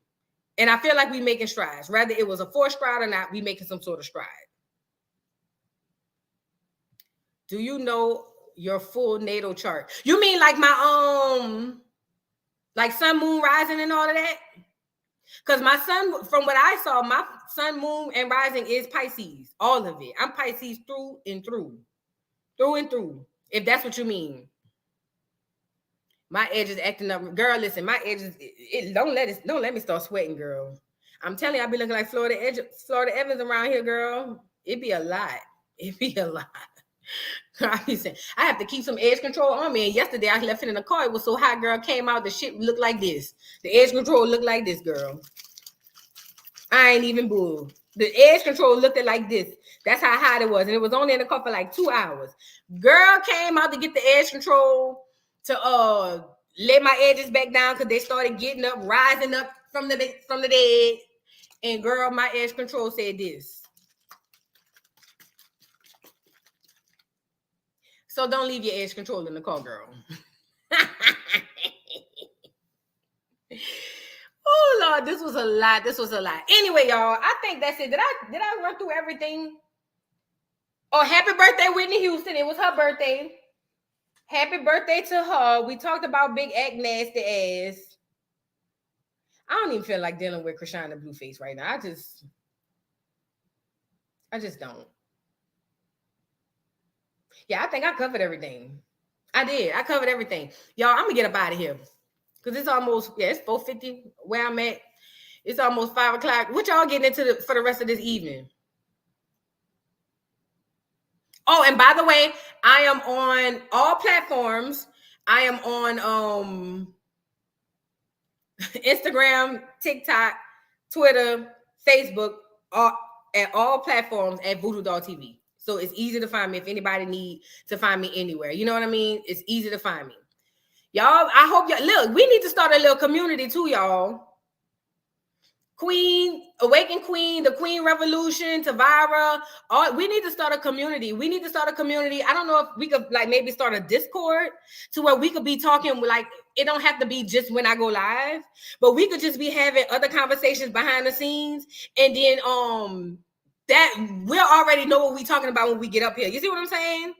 A: And I feel like we're making strides. Whether it was a forced stride or not, we making some sort of stride. Do you know your full natal chart? You mean like my like sun, moon, rising, and all of that? Because my sun, from what I saw, my sun, moon, and rising is Pisces. All of it. I'm Pisces through and through. Through and through. If that's what you mean. My edge is acting up. Girl, listen, my edge is don't let me start sweating, girl. I'm telling you, I be looking like Florida Evans around here, girl. It be a lot. It be a lot. I have to keep some edge control on me. And yesterday I left it in the car. It was so hot, girl. Came out, the shit looked like this. The edge control looked like this, girl. I ain't even bull. The edge control looked like this. That's how hot it was. And it was only in the car for like 2 hours. Girl came out to get the edge control to lay my edges back down because they started getting up, rising up from the dead. And girl, my edge control said this. So don't leave your edge control in the car, girl. Oh Lord, this was a lot. This was a lot. Anyway, y'all, I think that's it. Did I run through everything? Oh, happy birthday, Whitney Houston. It was her birthday. Happy birthday to her. We talked about Big Act Nasty Ass. I don't even feel like dealing with Krishana Blueface right now. I just don't. Yeah, I think I covered everything. I did. I covered everything. Y'all, I'm going to get up out of here. Because it's almost, it's 4:50 where I'm at. It's almost 5 o'clock. What y'all getting into for the rest of this evening? Oh, and by the way, I am on all platforms. I am on Instagram, TikTok, Twitter, Facebook, at all platforms at Voodoo Doll TV. So it's easy to find me if anybody need to find me anywhere. You know what I mean? It's easy to find me. Y'all, I hope y'all, look, we need to start a little community too, y'all. Queen, Awaken Queen, the Queen Revolution, Tavira, we need to start a community. We need to start a community. I don't know if we could like maybe start a Discord to where we could be talking like, it don't have to be just when I go live, but we could just be having other conversations behind the scenes. And then, that we'll already know what we're talking about when we get up here. You see what I'm saying?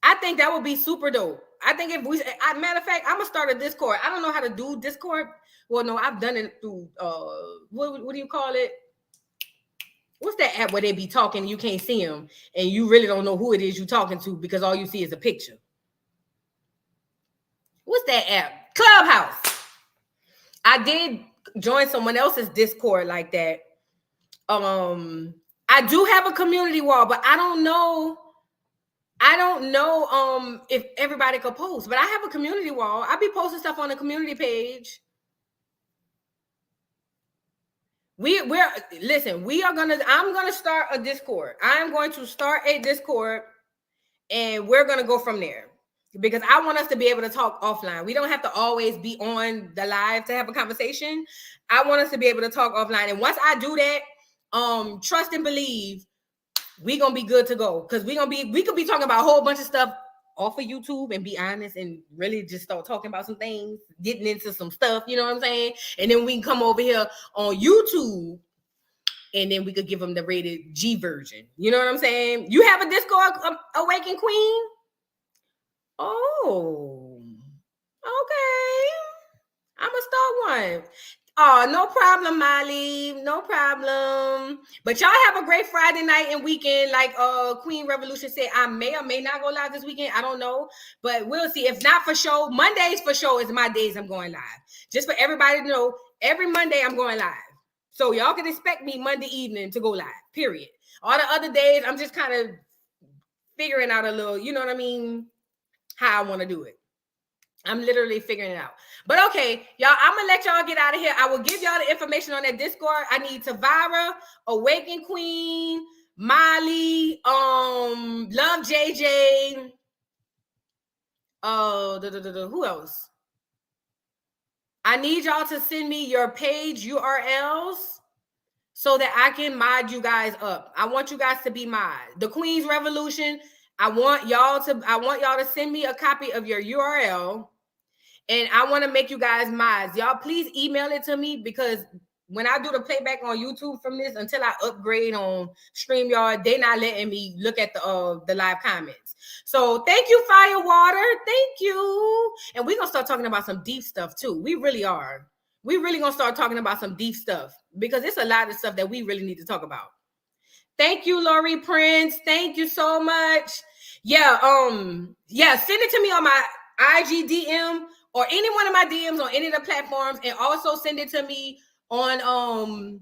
A: I think that would be super dope. I think if we, matter of fact, I'm gonna start a Discord. I don't know how to do Discord. Well, no, I've done it through what do you call it? What's that app where they be talking and you can't see them and you really don't know who it is you're talking to because all you see is a picture? What's that app? Clubhouse. I did join someone else's Discord like that. I do have a community wall, but I don't know if everybody could post, but I have a community wall. I'll be posting stuff on the community page. I'm gonna start a Discord. I'm going to start a Discord and we're gonna go from there. because I want us to be able to talk offline. We don't have to always be on the live to have a conversation. I want us to be able to talk offline. And once I do that, trust and believe, we gonna be good to go. Because we could be talking about a whole bunch of stuff off of YouTube and be honest and really just start talking about some things, getting into some stuff, you know what I'm saying? And then we can come over here on YouTube and then we could give them the rated G version. You know what I'm saying? You have a Discord Awakened Queen? Oh, okay. I'm gonna start one. Oh, no problem, Molly. No problem. But y'all have a great Friday night and weekend. Like Queen Revolution said, I may or may not go live this weekend. I don't know. But we'll see. If not for sure, Mondays for sure is my days I'm going live. Just for everybody to know, every Monday I'm going live. So y'all can expect me Monday evening to go live, period. All the other days, I'm just kind of figuring out a little, you know what I mean, how I want to do it. I'm literally figuring it out. But okay, y'all, I'm going to let y'all get out of here. I will give y'all the information on that Discord. I need Tavara, Awakened Queen, Molly, Love JJ. Who else? I need y'all to send me your page URLs so that I can mod you guys up. I want you guys to be mod. The Queen's Revolution, I want y'all to send me a copy of your URL. And I want to make you guys mods. Y'all, please email it to me because when I do the playback on YouTube from this, until I upgrade on StreamYard, they're not letting me look at the live comments. So thank you, Firewater. Thank you. And we're going to start talking about some deep stuff too. We really are. We really going to start talking about some deep stuff because it's a lot of stuff that we really need to talk about. Thank you, Lori Prince. Thank you so much. Yeah, send it to me on my IG DM or any one of my DMs on any of the platforms, and also send it to me on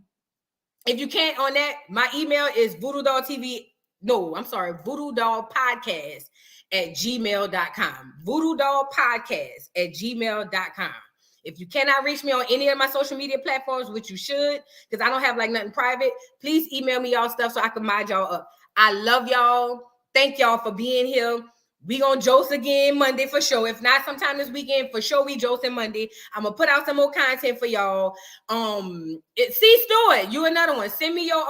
A: if you can't on that, my email is voodoodollpodcast@gmail.com. voodoodollpodcast@gmail.com. If you cannot reach me on any of my social media platforms, which you should, because I don't have like nothing private, please email me y'all stuff so I can mod y'all up. I love y'all. Thank y'all for being here. We gonna Joce again Monday for sure. If not, sometime this weekend for sure. We Joce Monday. I'm gonna put out some more content for y'all. C Stewart, you another one. Send me your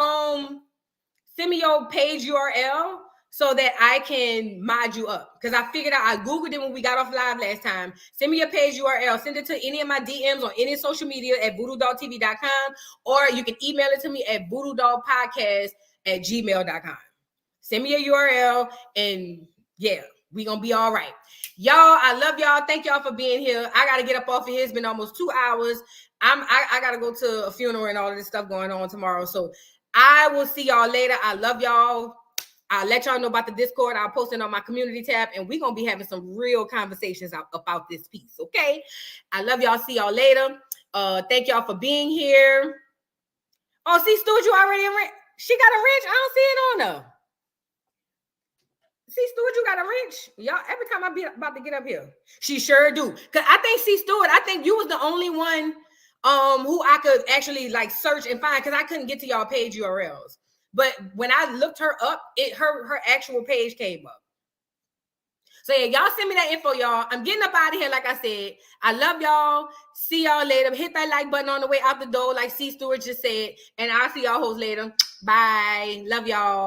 A: page URL so that I can mod you up. Because I figured out, I Googled it when we got off live last time. Send me your page URL. Send it to any of my DMs on any social media at voodoodolltv.com, or you can email it to me at voodoodollpodcast@gmail.com. Send me a URL and yeah, we gonna be all right. Y'all, I love y'all. Thank y'all for being here. I gotta get up off of here. It's been almost 2 hours. I gotta go to a funeral and all of this stuff going on tomorrow. So I will see y'all later. I love y'all. I'll let y'all know about the Discord. I'll post it on my community tab, and we're gonna be having some real conversations about this piece. Okay. I love y'all. See y'all later. Thank y'all for being here. Oh, see, Stuart, you already in rent. She got a wrench. I don't see it on her. See, Stewart, you got a wrench. Y'all, every time I be about to get up here, she sure do. Cause I think, see, Stewart, I think you was the only one who I could actually like search and find, because I couldn't get to y'all page URLs. But when I looked her up, her actual page came up. So yeah, y'all send me that info, y'all. I'm getting up out of here, like I said. I love y'all. See y'all later. Hit that like button on the way out the door, like C. Stewart just said. And I'll see y'all hoes later. Bye. Love y'all.